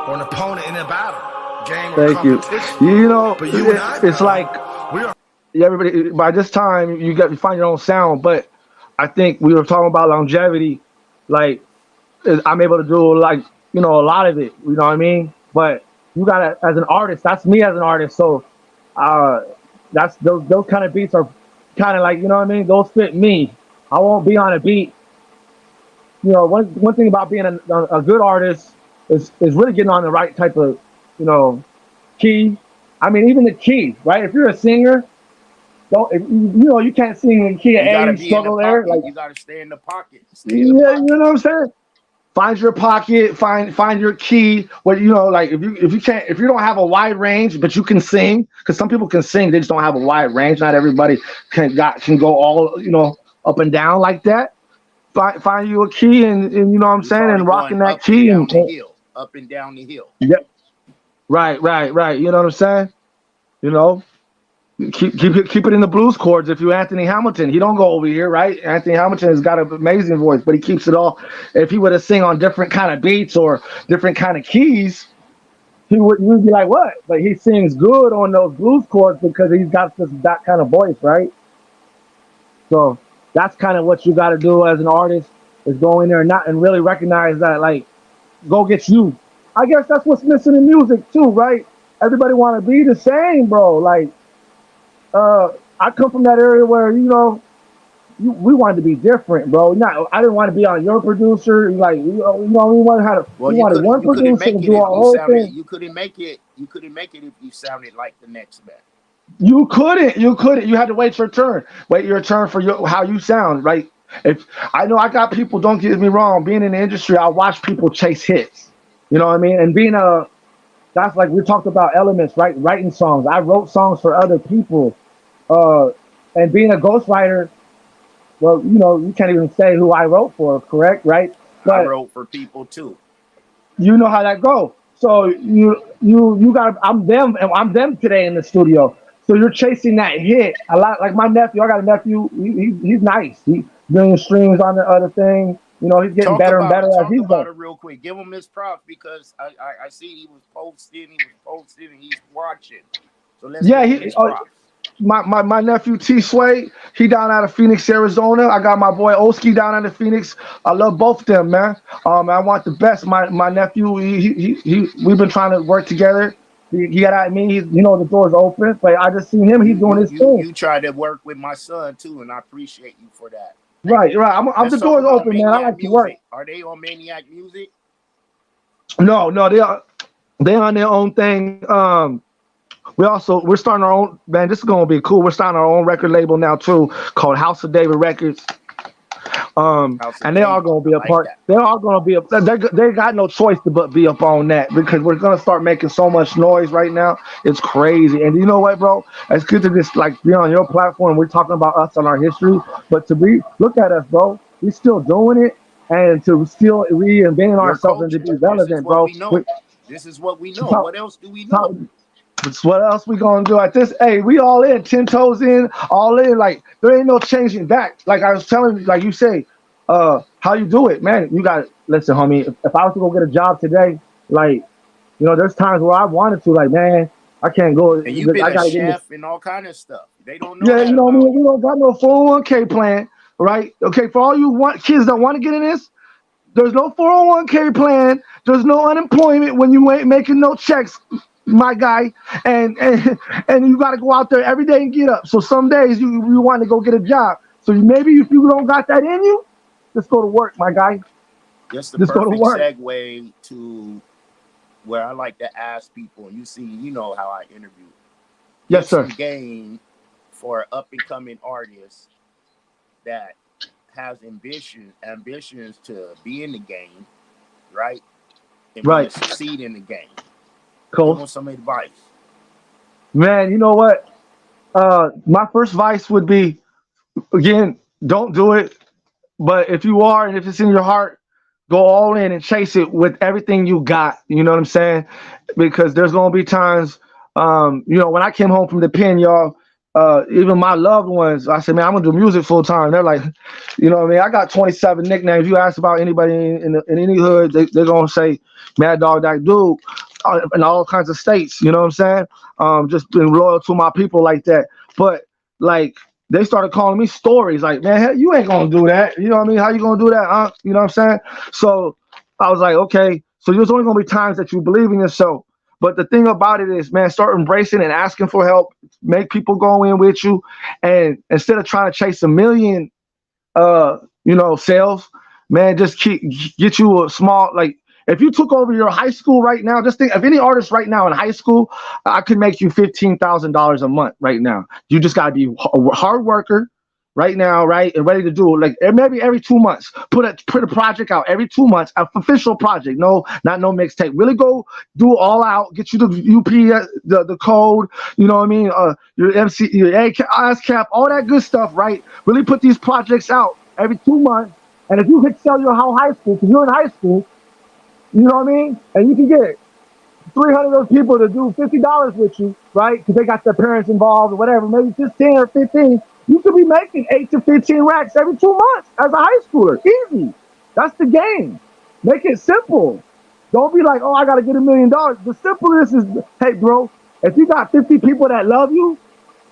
or an opponent in a battle, game, or Thank you. competition. You know, But you and I, it's Bella, like we are everybody by this time you find your own sound. But I think we were talking about longevity. Like I'm able to do like a lot of it. You know what I mean? But you gotta, as an artist, that's me as an artist. So that's those kind of beats are kind of like, you know what I mean? Those fit me. I won't be on a beat. One thing about being a good artist is really getting on the right type of key. I mean, even the key, right? If you're a singer, you can't sing in key of You gotta A, be struggle in the there. pocket. Like, You gotta stay in the pocket. Stay in the yeah, pocket. you know what I'm saying? Find your pocket, find your key. Like if you don't have a wide range, but you can sing, because some people can sing, they just don't have a wide range. Not everybody can go all up and down like that. Find you a key and you know what I'm saying, and rocking that key and up and down the hill. Yep. Right. You know what I'm saying? Keep it in the blues chords. If you Anthony Hamilton, he don't go over here, right? Anthony Hamilton has got an amazing voice, but he keeps it all. If he were to sing on different kind of beats or different kind of keys, you would be like, what? But he sings good on those blues chords because he's got that kind of voice, right? So that's kind of what you got to do as an artist, is go in there and really recognize that, like, go get you. I guess that's what's missing in music too, right? everybody want to be the same, bro. Like, I come from that area where we wanted to be different, bro. I didn't want to be on your producer. Like, we wanted one producer to do our whole thing. You couldn't make it. You couldn't make it if you sounded like the next man. You couldn't. You had to wait your turn. Wait your turn for how you sound, right? If I know I got people, don't get me wrong. Being in the industry, I watch people chase hits. You know what I mean? And being that's like we talked about elements, right? Writing songs. I wrote songs for other people, and being a ghostwriter. Well, you can't even say who I wrote for, correct? Right? But I wrote for people too. You know how that goes. So you got. I'm them today in the studio. So you're chasing that hit a lot. Like my nephew, I got a nephew. He's nice. He's million streams on the other thing. He's getting better and better as he's going. Real quick, give him his props because I see he was posting, and he's watching. So let's give him his props. My nephew T Sway, he down out of Phoenix, Arizona. I got my boy Oski down out of Phoenix. I love both of them, man. I want the best. My nephew, we've been trying to work together. He got at me. The door's open, but I just seen him. He's doing his thing. You tried to work with my son too, and I appreciate you for that. Right. I'm the door's open, man. I like to work. Are they on Maniac Music? No, they on their own thing. We're starting our own, man. This is gonna be cool. We're starting our own record label now too, called House of David Records. And they are gonna be a part. They're all gonna be they got no choice but be up on that because we're gonna start making so much noise right now. It's crazy. And you know what, bro? It's good to just like be on your platform. We're talking about us and our history, but look at us, bro. We're still doing it, and to still reinventing ourselves and to be relevant, bro. This is what we know. What else do we know? What else we gonna do at this? Hey, we all in, 10 toes in, all in. Like there ain't no changing back. Like I was telling you, like you say, how you do it, man. You got listen, homie. If I was to go get a job today, like there's times where I wanted to, like, man, I can't go. And you've been a chef and all kind of stuff. They don't know. Yeah, you know what I mean. We don't got no 401k plan, right? Okay, for all you kids that want to get in this, there's no 401k plan. There's no unemployment when you ain't making no checks. My guy, and you got to go out there every day and get up. So some days you want to go get a job. So maybe if you don't got that in you, just go to work, my guy. That's the perfect segue to where I like to ask people. And you know how I interview. Yes, sir. Game for up and coming artists that has ambitions to be in the game, right? And right. To succeed in the game. Cool. Give them some advice. Man, you know what? My first advice would be, again, don't do it. But if you are, and if it's in your heart, go all in and chase it with everything you got. You know what I'm saying? Because there's going to be times, when I came home from the pen, y'all, even my loved ones, I said, man, I'm going to do music full time. They're like, you know what I mean? I got 27 nicknames. If you ask about anybody in any hood, they're going to say, Mad Dog, that dude. In all kinds of states, you know what I'm saying? Just being loyal to my people like that. But like they started calling me stories like, man, you ain't gonna do that. You know what I mean? How you gonna do that? Huh? You know what I'm saying? So I was like, okay, so there's only gonna be times that you believe in yourself. But the thing about it is, man, start embracing and asking for help. Make people go in with you, and instead of trying to chase a million, sales, man, just get you a small like. If you took over your high school right now, just think of any artist right now in high school, I could make you $15,000 a month right now. You just got to be a hard worker right now, right? And ready to do it. Like maybe every 2 months, put a project out every 2 months, an official project. No, not no mixtape. Really go do it all out. Get you the UP, the code, you know what I mean? Your MC, your ASCAP, all that good stuff, right? Really put these projects out every 2 months. And if you could sell your whole high school, because you're in high school, you know what I mean? And you can get 300 of those people to do $50 with you, right? Because they got their parents involved or whatever, maybe 15 or 15. You could be making 8 to 15 racks every 2 months as a high schooler. Easy. That's the game. Make it simple. Don't be like, oh, I got to get $1 million. The simplest is, hey, bro, if you got 50 people that love you,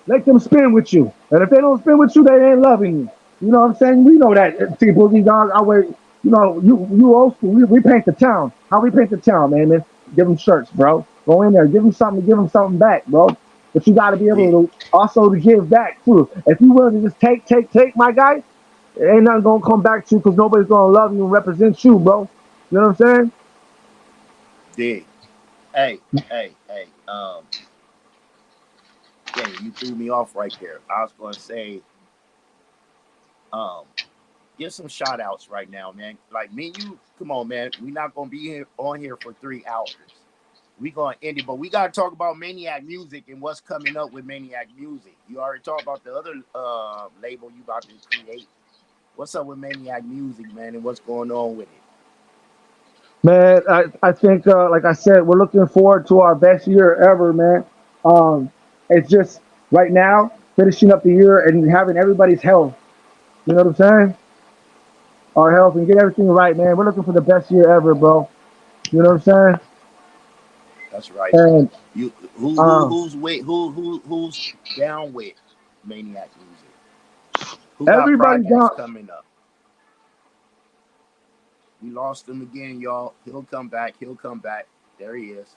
let them spin with you. And if they don't spin with you, they ain't loving you. You know what I'm saying? We know that. See, Boogie Dog, I wear. You know, you old school. We paint the town. How we paint the town, man? Give them shirts, bro. Go in there, give them something back, bro. But you got to be able to also to give back too. If you willing to just take, my guy, ain't nothing gonna come back to you because nobody's gonna love you and represent you, bro. You know what I'm saying? Dig. Hey. Yeah, you threw me off right there. I was gonna say, give some shout outs right now, man. Like me and you, come on, man. We're not gonna be on here for 3 hours. We gonna end it, but we gotta talk about Maniac Music and what's coming up with Maniac Music. You already talked about the other label you about to create. What's up with Maniac Music, man, and what's going on with it? Man, I think, like I said, we're looking forward to our best year ever, man. It's just right now finishing up the year and having everybody's health. You know what I'm saying? Our health and get everything right, man. We're looking for the best year ever, bro. You know what I'm saying? That's right. And who's down with Maniac Music? Who got everybody projects down. coming up? We lost him again, y'all. He'll come back. There he is.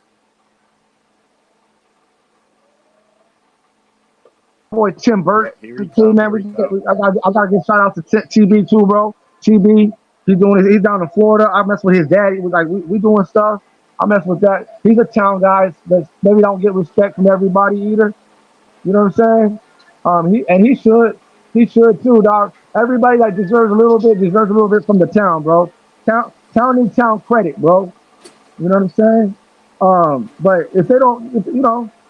Boy, Tim Burt, Here he too, comes, man. here he comes. I gotta give shout out to TB too, bro. TB, he's down in Florida. I mess with his daddy. We doing stuff. I mess with that. He's a town guy that maybe don't get respect from everybody either. You know what I'm saying? He should too, dog. Everybody that deserves a little bit from the town, bro. Town needs town credit, bro. You know what I'm saying? But if they don't,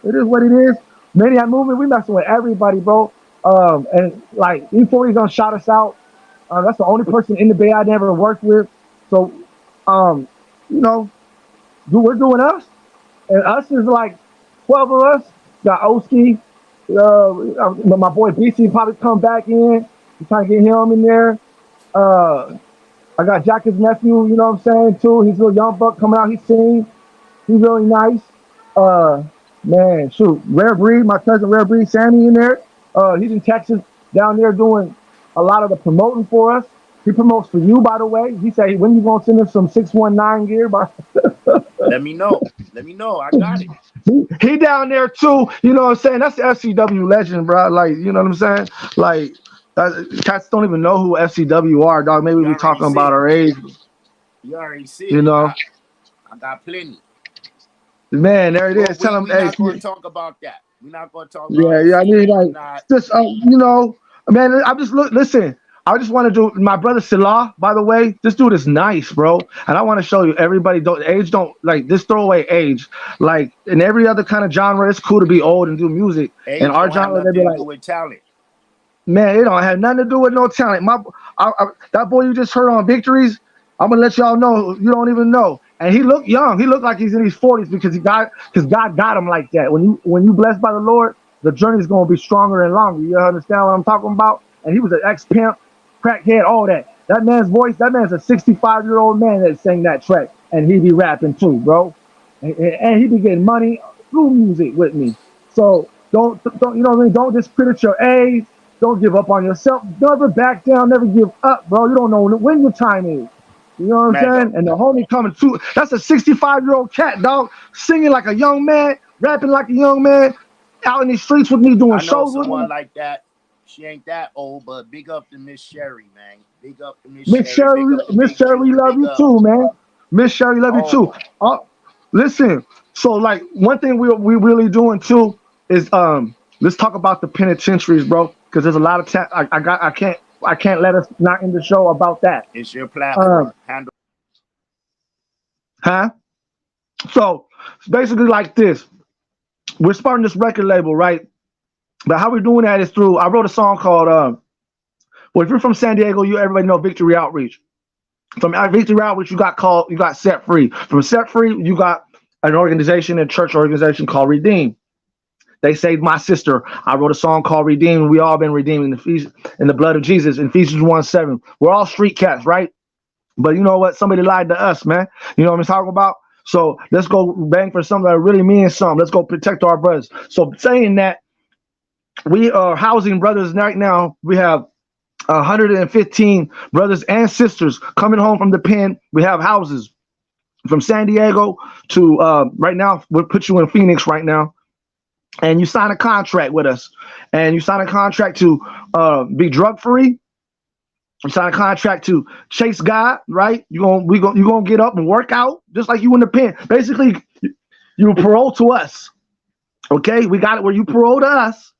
it is what it is. Maniac Movement, we messing with everybody, bro. And like E40's gonna shout us out. That's the only person in the Bay I never worked with. So, we're doing us, and us is like 12 of us. Got Oski, my boy BC probably come back in. We're trying to get him in there. I got Jack's nephew, you know what I'm saying, too. He's a little young buck coming out. He sings. He's really nice. Man, shoot. Rare Breed, my cousin Rare Breed, Sammy in there. He's in Texas down there doing a lot of the promoting for us. He promotes for you, by the way. He said, when you going to send us some 619 gear? Let me know. I got it. He down there, too. You know what I'm saying? That's the FCW legend, bro. Like, you know what I'm saying? Like, cats don't even know who FCW are, dog. Maybe we're talking about our age. You already see it. You know? I got plenty. Man, there it is. Tell him, we're not going to talk about that. We're not going to talk about Yeah, I mean, like, just, man, I'm just, listen, I just want to do, my brother Salah, by the way, this dude is nice, bro. And I want to show you, everybody, this throwaway age. Like, in every other kind of genre, it's cool to be old and do music. Age in our genre, they be like, with talent. Man, it don't have nothing to do with no talent. That boy you just heard on Victories, I'm gonna let y'all know you don't even know. And he looked young. He looked like he's in his 40s because God got him like that. When you blessed by the Lord, the journey is gonna be stronger and longer. You understand what I'm talking about? And he was an ex-pimp, crackhead, all that. That man's voice, that man's a 65-year-old man that sang that track, and he be rapping too, bro. And he be getting money through music with me. So don't you know what I mean? Don't discredit your age. Don't give up on yourself. Never back down. Never give up, bro. You don't know when your time is. You know what I'm saying? And the homie coming too. That's a 65-year-old cat, dog, singing like a young man, rapping like a young man, out in these streets with me doing shows with me. Someone like that. She ain't that old, but big up to Miss Sherry, man. Big up to Miss Sherry. Miss Sherry, we love you too, man. Miss Sherry, love you too. Listen. So like one thing we really doing too is let's talk about the penitentiaries, bro. Because there's a lot of I can't let us not end the show about that. It's your platform. So it's basically like this. We're starting this record label, right? But how we're doing that is through. I wrote a song called well, if you're from San Diego, everybody know Victory Outreach. From Victory Outreach, you got Set Free. From Set Free, you got an organization, a church organization called Redeem. They saved my sister. I wrote a song called Redeem. We all been redeemed in the blood of Jesus. In Ephesians 1:7. We're all street cats, right? But you know what? Somebody lied to us, man. You know what I'm talking about? So let's go bang for something that really means something. Let's go protect our brothers. So saying that, we are housing brothers right now. We have 115 brothers and sisters coming home from the pen. We have houses. from San Diego to right now, we'll put you in Phoenix right now, and you sign a contract with us, and you sign a contract to be drug free. You sign a contract to chase God, right? You gonna get up and work out just like you in the pen. Basically, you parole to us. Okay, we got it where you parole to us.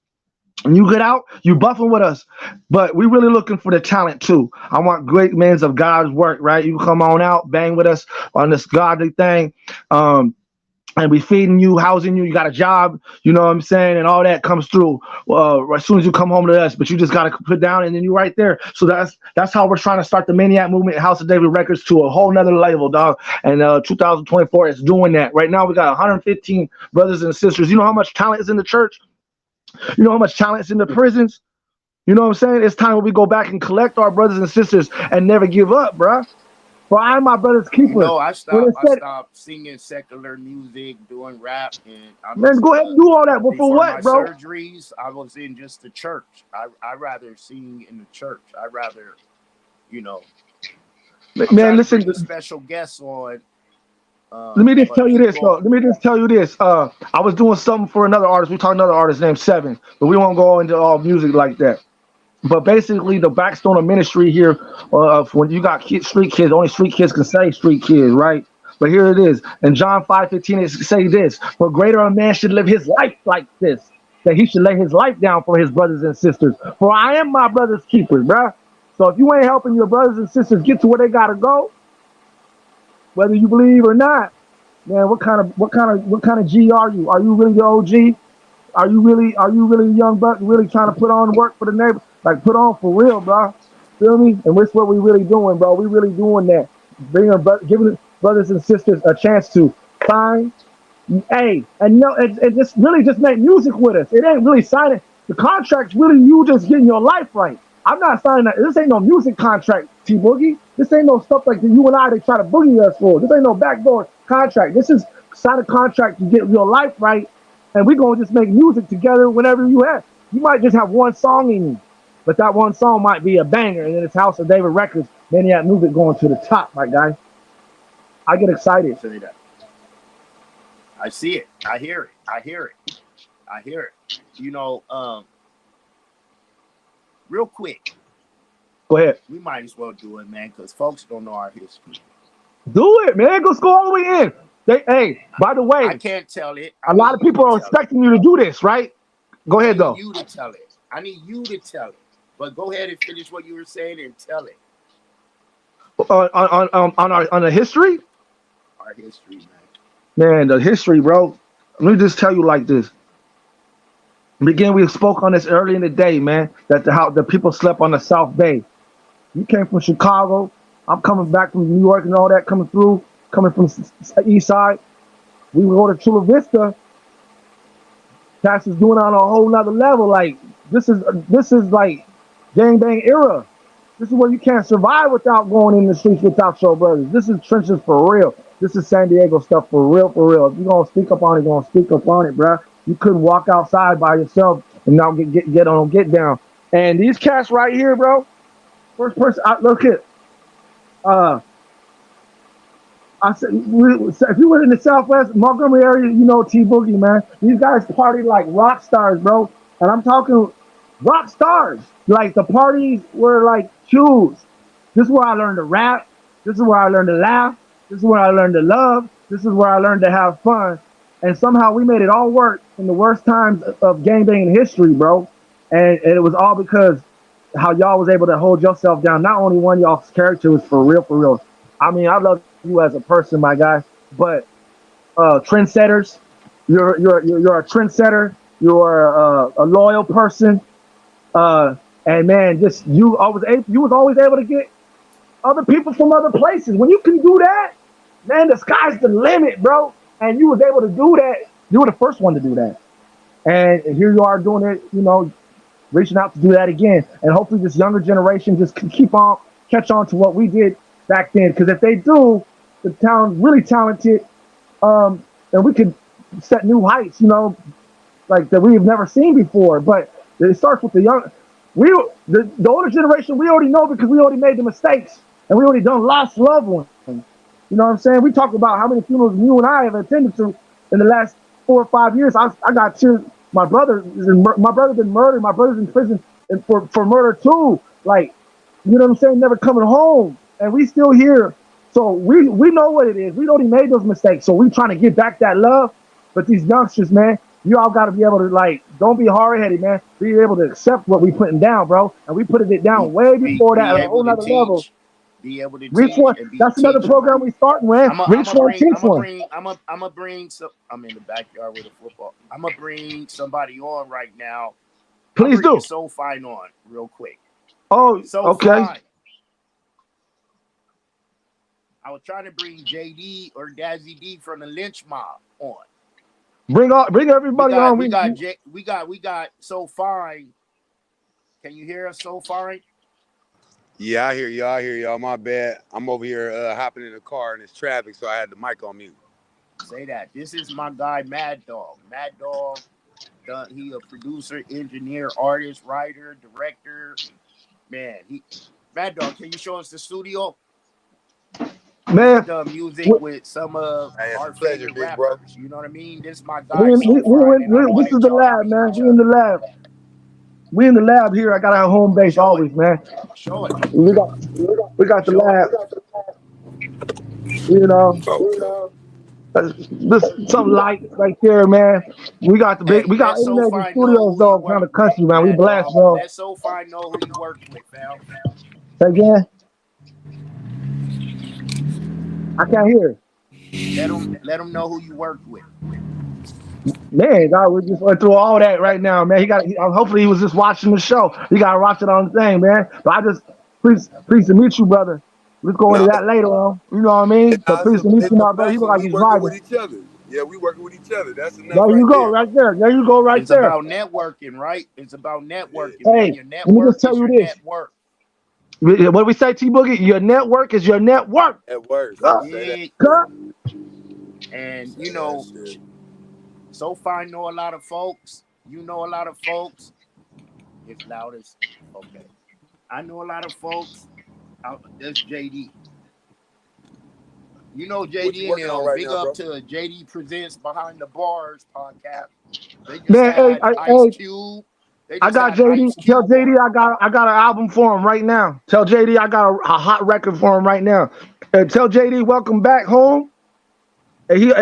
And you get out, you buffing with us. But we really looking for the talent too. I want great men of God's work, right? You come on out, bang with us on this godly thing. And we feeding you, housing you, you got a job, you know what I'm saying? And all that comes through as soon as you come home to us. But you just gotta put down and then you right there. So that's how we're trying to start the Maniac Movement House of David Records to a whole nother level, dog. And 2024 is doing that. Right now we got 115 brothers and sisters. You know how much talent is in the church? You know how much talent is in the prisons? You know what I'm saying? It's time we go back and collect our brothers and sisters and never give up, bruh. For I'm my brother's keeper. No, I stopped singing secular music, doing rap, and man, go ahead and do all that. But for what, bro? Surgeries, I was in just the church. I rather sing in the church. I rather, you know. Man, listen. The special guests on. Let me just tell you this, though. Let me just tell you this. I was doing something for another artist. We talked another artist named Seven, but we won't go into all music like that. But basically, the backstone of ministry here, when you got street kids, only street kids can say street kids, right? But here it is. In John 5:15, it say this: for greater a man should live his life like this, that he should lay his life down for his brothers and sisters. For I am my brother's keeper, bruh. So if you ain't helping your brothers and sisters get to where they gotta go, whether you believe or not, man, what kind of G are you? Are you really the OG? Are you really a young buck really trying to put on work for the neighbor? Like put on for real, bro. Feel me? And that's what we really doing, bro. We really doing that. Giving brothers and sisters a chance to find, and just really just make music with us. It ain't really signing the contracts. Really, you just getting your life right. I'm not signing that. This ain't no music contract, T Boogie. This ain't no stuff like the you and I they try to boogie us for. This ain't no backdoor contract. This is sign a contract to get your life right, and we gonna just make music together whenever you have. You might just have one song in you, but that one song might be a banger, and then it's House of David Records, Maniac Music going to the top, my guy. I get excited. I see it. I hear it. I hear it. You know, real quick. Go ahead. We might as well do it, man, because folks don't know our history. Do it, man. Go all the way in. Hey, by the way, I can't tell it. A lot of people are expecting you to do this, right? Go ahead, though. I need you to tell it. I need you to tell it. But go ahead and finish what you were saying and tell it. On the history? Our history, man. Man, the history, bro. Let me just tell you like this. Again, we spoke on this early in the day, man, that how the people slept on the South Bay. You came from Chicago. I'm coming back from New York and all that coming from East Side. We would go to Chula Vista. Cass is doing it on a whole nother level. Like this is like gangbang era. This is where you can't survive without going in the streets without your brothers. This is trenches for real. This is San Diego stuff for real, for real. If you're gonna speak up on it, you're gonna speak up on it, bro. You couldn't walk outside by yourself and not get down. And these cats right here, bro. First person, look at. I said, if you were in the Southwest Montgomery area, you know T Boogie, man. These guys party like rock stars, bro. And I'm talking rock stars. Like the parties were like huge. This is where I learned to rap. This is where I learned to laugh. This is where I learned to love. This is where I learned to have fun. And somehow we made it all work in the worst times of gangbang history, bro. And it was all because how y'all was able to hold yourself down. Not only one, y'all's character was for real, for real. I mean, I love you as a person, my guy. But trendsetters, you're a trendsetter. You're a loyal person. And man, just you was always able to get other people from other places. When you can do that, man, the sky's the limit, bro. And you was able to do that. You were the first one to do that. And here you are doing it, you know, reaching out to do that again. And hopefully this younger generation just can catch on to what we did back then. Because if they do, the town's really talented. And we could set new heights, you know, like that we've never seen before. But it starts with the young. The older generation, we already know because we already made the mistakes. And we already done lost loved ones. You know what I'm saying? We talk about how many funerals you and I have attended to in the last 4 or 5 years. I got tears. My brother's been murdered. My brother's in prison for murder too. Like, you know what I'm saying? Never coming home, and we still here. So we know what it is. We know he made those mistakes. So we trying to get back that love. But these youngsters, man, you all got to be able to, like, don't be hard-headed, man. Be able to accept what we putting down, bro. And we putting it down way before that at a whole nother level. Be able to Reach teach one. and be That's another teachable. program we starting, man. Reach one, teach one. I'm gonna bring some. I'm in the backyard with a football. I'm gonna bring somebody on right now. Please do. So Fine on real quick. Oh, so okay. Fine. I was trying to bring JD or Dazzy D from the Lynch Mob on. Bring everybody on. We got So Fine. Can you hear us, So Fine? Yeah, I hear y'all. My bad. I'm over here hopping in the car and it's traffic, so I had the mic on mute. Say that. This is my guy, Mad Dog. Mad Dog, he a producer, engineer, artist, writer, director. Man, Mad Dog, can you show us the studio? Man, the music with some of our favorite rappers. Bro. You know what I mean? This is my guy. This is the lab, man. We in the lab. We in the lab here. I got our home base always, man. Show it. We got the lab. You know. This some light right there, man. We got the big. We got 8 studios though around the country, man. We blessed, bro. Let So Fine know who you work with, fam. Say again. I can't hear. Let them know who you worked with. Man, God, we just went through all that right now, man. Hopefully he was just watching the show. He got to watch it on the thing, man. But I just pleased to meet you, brother. Let's go into that later on. You know what I mean? But pleased to meet you, my brother. He look like he's working with each other. Yeah, we working with each other. That's enough. There you go, right there. There you go, right there. It's about networking, right? It's about networking. Hey, your network let me just tell you this. Network. What do we say, T Boogie? Your network is your network. Network. And you know, So Fine know a lot of folks. You know a lot of folks. It's loudest. Okay. I know a lot of folks. That's JD. You know JD and them. Big up to JD Presents Behind the Bars podcast. They just had Ice Cube. I got JD. Tell JD I got an album for him right now. Tell JD I got a hot record for him right now. And tell JD welcome back home. And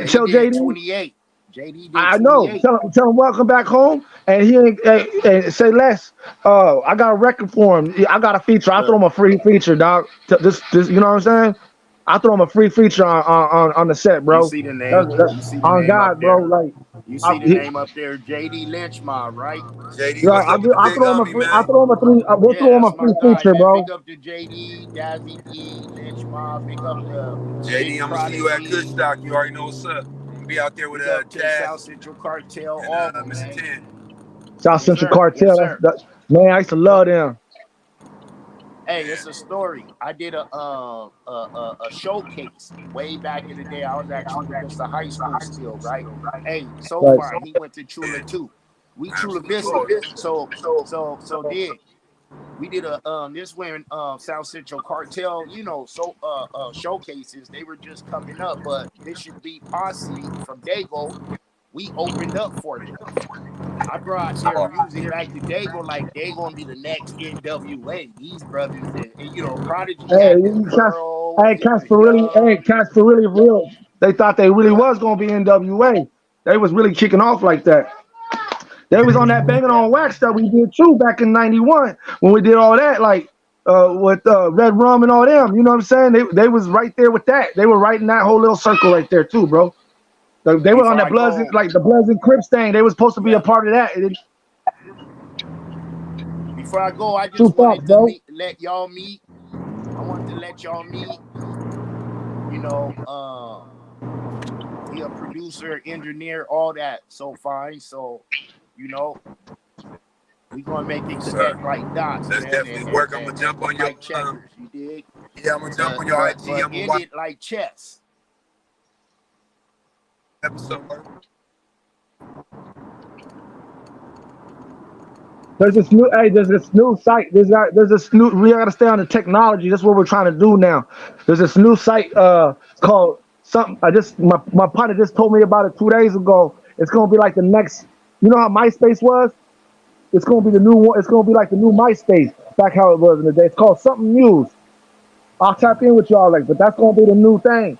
tell JD 28. JD did I know. Tell him welcome back home. And he and say less. I got a record for him. I got a feature. I throw him a free feature, dog. This you know what I'm saying? I throw him a free feature on the set, bro. You see the name. On God, bro. Like you see the name up there, JD Lynch Mob, right? JD, I throw him a free. We'll throw him a free feature, bro. Big up to JD, Dazzy D, Lynch Mob. Big up to JD. I'm gonna see you at Kushstock. You already know what's up. Be out there with Jazz, South Central Cartel, and, all Mr. 10. South Central Cartel. Yes, man, I used to love them. Hey, it's a story. I did a showcase way back in the day. I was actually just a high school still, right? Hey, So far he went to Chula too. We Chula Vista. So we did a this when South Central Cartel, you know, showcases, they were just coming up, but Bishop B Posse from Dago, we opened up for them. I brought their music back to Dago, like they gonna be the next NWA. These brothers, and you know, Prodigy. Casper really real. They thought they really was gonna be NWA. They was really kicking off like that. They was on that Banging on Wax that we did too back in '91 when we did all that, like with Red Rum and all them. You know what I'm saying? They was right there with that. They were right in that whole little circle right there too, bro. They were on that Bloods, like the Bloods and Crips thing. They was supposed to be a part of that. Before I go, I just wanted to let y'all meet. I wanted to let y'all meet. You know, he a producer, engineer, all that. So fine. So, you know, we gonna make it connect like dots. Let's definitely work. I'm gonna jump on your checkers. You dig? Yeah, I'm gonna jump on your IG. I'm gonna watch it like chess. Episode. There's this new site. There's this new. We gotta stay on the technology. That's what we're trying to do now. There's this new site called something. My partner just told me about it 2 days ago. It's gonna be like the next. You know how MySpace was? It's gonna be the new one. It's gonna be like the new MySpace, back how it was in the day. It's called something news. I'll tap in with y'all but that's gonna be the new thing.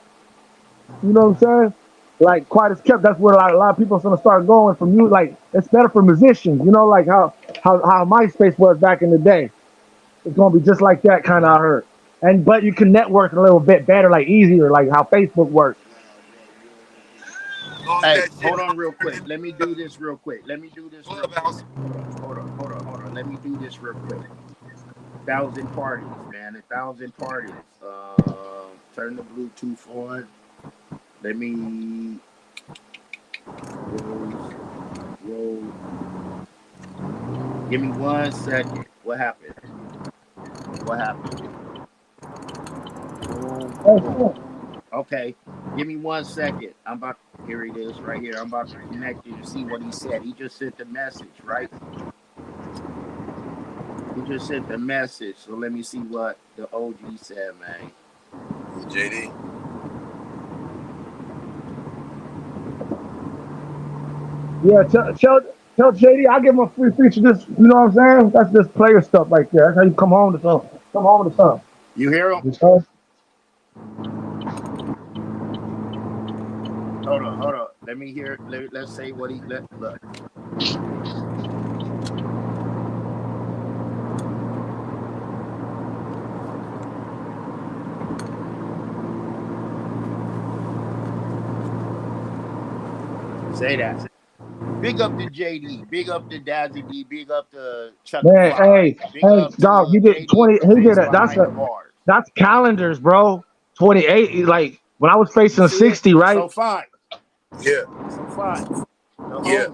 You know what I'm saying? Like Quiet as Kept. That's where a lot of people are gonna start going from you. Like it's better for musicians. You know, like how MySpace was back in the day. It's gonna be just like that kind of. I heard. But you can network a little bit better, like easier, like how Facebook works. Hey, hold on real quick. Let me do this real quick. Hold on. Let me do this real quick. 1,000 parties, man. 1,000 parties. Turn the Bluetooth on. Let me roll. Give me 1 second. What happened? Okay. Give me 1 second. Here it is right here. I'm about to connect you to see what he said. He just sent the message, right? He just sent the message. So let me see what the OG said, man. JD. Yeah, tell JD I give him a free feature. Just you know what I'm saying? That's just player stuff right there. That's how you come home to something. You hear him? Hold on. Let me hear. Let's say what he look. Say that. Big up to JD. Big up to Dazzy D. Big up to Chuck. Man, hey, dog. He did 20. He did it. That's calendars, bro. 28. Like when I was facing 60, right? So fine. Yeah. So fine. Yeah.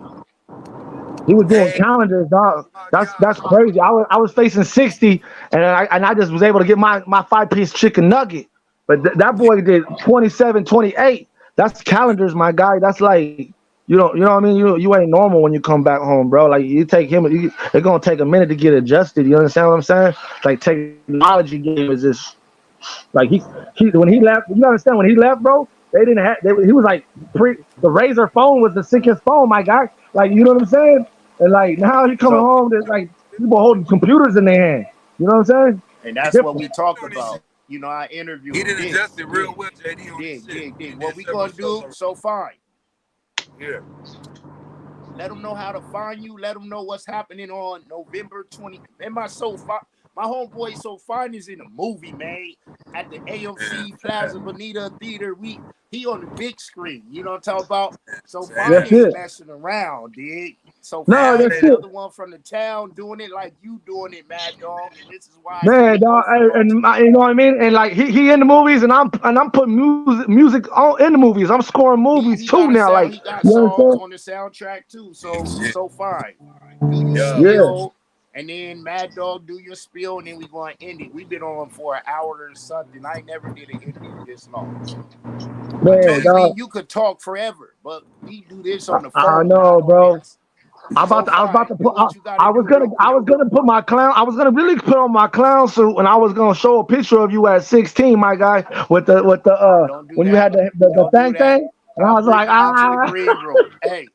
He was doing calendars, dog. That's crazy. I was facing 60, and I just was able to get my 5-piece chicken nugget. But that boy did 27, 28. That's calendars, my guy. That's like you know what I mean. You ain't normal when you come back home, bro. Like you take him, it's gonna take a minute to get adjusted. You understand what I'm saying? Like technology game is just like he when he left. You understand when he left, bro? They didn't have. He was like the Razor phone was the sickest phone, my guy. Like you know what I'm saying? And like now he coming home, there's like people holding computers in their hand. You know what I'm saying? And that's what we talk about. You know, I interviewed. He didn't adjust it real well, JD. Did. What we gonna do? So fine. Yeah. Let them know how to find you. Let them know what's happening on November 20th. And my homeboy So Fine is in a movie, man, at the AMC Plaza Bonita Theater. He on the big screen. You know what I'm talking about? So Fine ain't messing around, dig? So Fine is another one from the town doing it like you doing it, Mad Dog. And this is why. Man, dog, and you know what I mean? And like he in the movies, and I'm putting music in the movies. I'm scoring movies too now. Like he got songs on the soundtrack too. So Fine. Do your spiel, and then Mad Dog do your spiel, and then we gonna end it. We've been on for an hour or something. I never did an interview this long. Man, dog, you could talk forever, but we do this on the phone. I know, bro. I was gonna really put on my clown suit, and I was gonna show a picture of you at 16, my guy, with the when you had the thing, and I was like, Hey,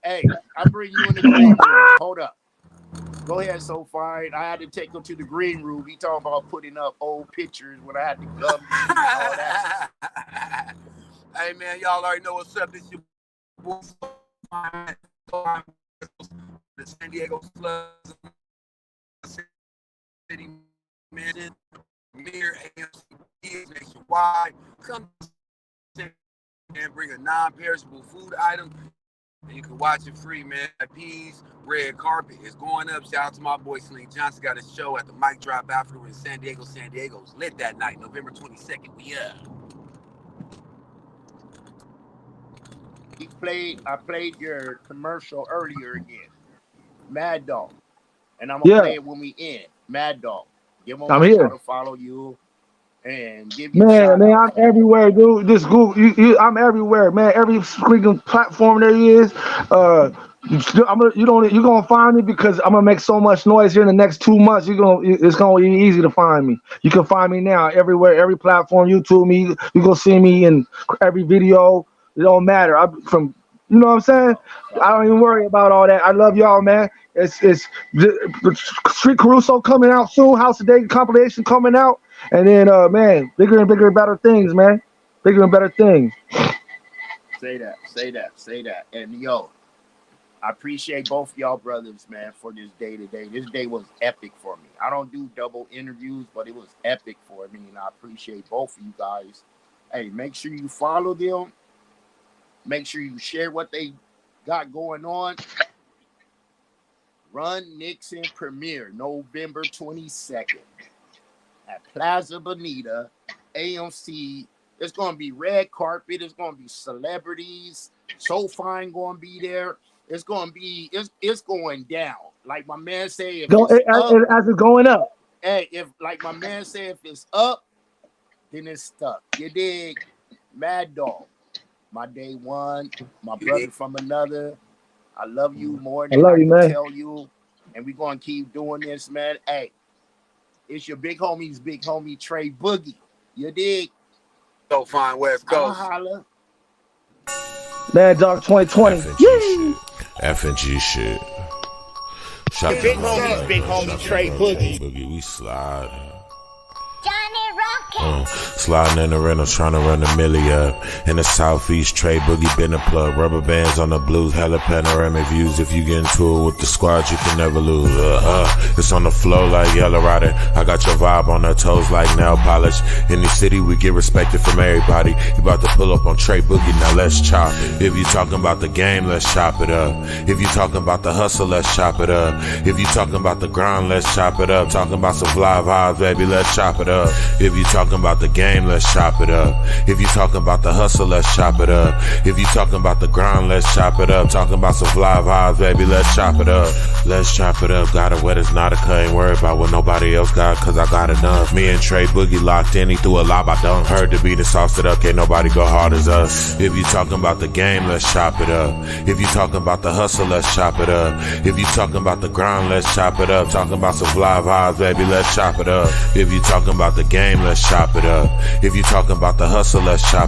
I bring you in the green room. Hold up. Go ahead, So Fine. I had to take him to the green room. He talking about putting up old pictures when I had to gum and all that. Hey man, y'all already know what's up. This your boy the San Diego Slugs City Mansion, Mirror AMC nationwide. Come and bring a non-perishable food item. And you can watch it free, man. Peas, red carpet is going up. Shout out to my boy Sling Johnson. Got a show at the Mic Drop After in San Diego. San Diego's lit that night, November 22nd. We up. I played your commercial earlier again. Mad Dog. And I'm gonna play it when we end. Mad Dog. Give them to follow you and give you man, I'm everywhere, dude. This Google, I'm everywhere, man. Every freaking platform there is. You're gonna find me because I'm gonna make so much noise here in the next 2 months. It's gonna be easy to find me. You can find me now everywhere, every platform. YouTube me. You gonna see me in every video. It don't matter. You know what I'm saying? I don't even worry about all that. I love y'all, man. It's Street Caruso coming out soon. House of Day compilation coming out, and then man, bigger and bigger and better things, man. Bigger and better things. Say that. And yo, I appreciate both y'all brothers, man, for this day today. This day was epic for me. I don't do double interviews, but it was epic for me, and I appreciate both of you guys. Hey, make sure you follow them. Make sure you share what they got going on. Run Nixon premiere November 22nd at Plaza Bonita, AMC. It's going to be red carpet. It's going to be celebrities. So Fine going to be there. It's going to be, it's going down. Like my man say, as it's going up. Hey, if like my man say, if it's up, then it's stuck. You dig? Mad Dog, my day one, my brother from another. I love you more than I can tell you. And we're going to keep doing this, man. Hey, it's your big homie Trey Boogie. You dig? So Fine West Coast. Holla. Mad Dog 2020. F&G shit. Shout out big homie Trey Boogie. We slide. Johnny Rocket. Sliding in the rental, trying to run the milli up. In the southeast, Trey Boogie been a plug. Rubber bands on the blues, hella panoramic views. If you get into it with the squad, you can never lose. It's on the flow like Yellow Rider. I got your vibe on her toes like nail polish. In the city, we get respected from everybody. You about to pull up on Trey Boogie, now let's chop. If you talking about the game, let's chop it up. If you talking about the hustle, let's chop it up. If you talking about the grind, let's chop it up. Talking about some fly vibes, baby, let's chop it up. If you talking about the game, let's chop it up. If you talking about the hustle, let's chop it up. If you talking about the grind, let's chop it up. Talking about some fly vibes, baby, let's chop it up. Let's chop it up. Got it wet, it's not a cut. Ain't worried about what nobody else got, cause I got it done. Me and Trey Boogie locked in, he threw a lob, I done. Heard the beat and sauced it up, can't nobody go hard as us. If you talking about the game, let's chop it up. If you talking about the hustle, let's chop it up. If you talking about the grind, let's chop it up. Talking about some fly vibes, baby, let's chop it up. If you talking about the game, let's chop it up. If you talking about the hustle, let's chop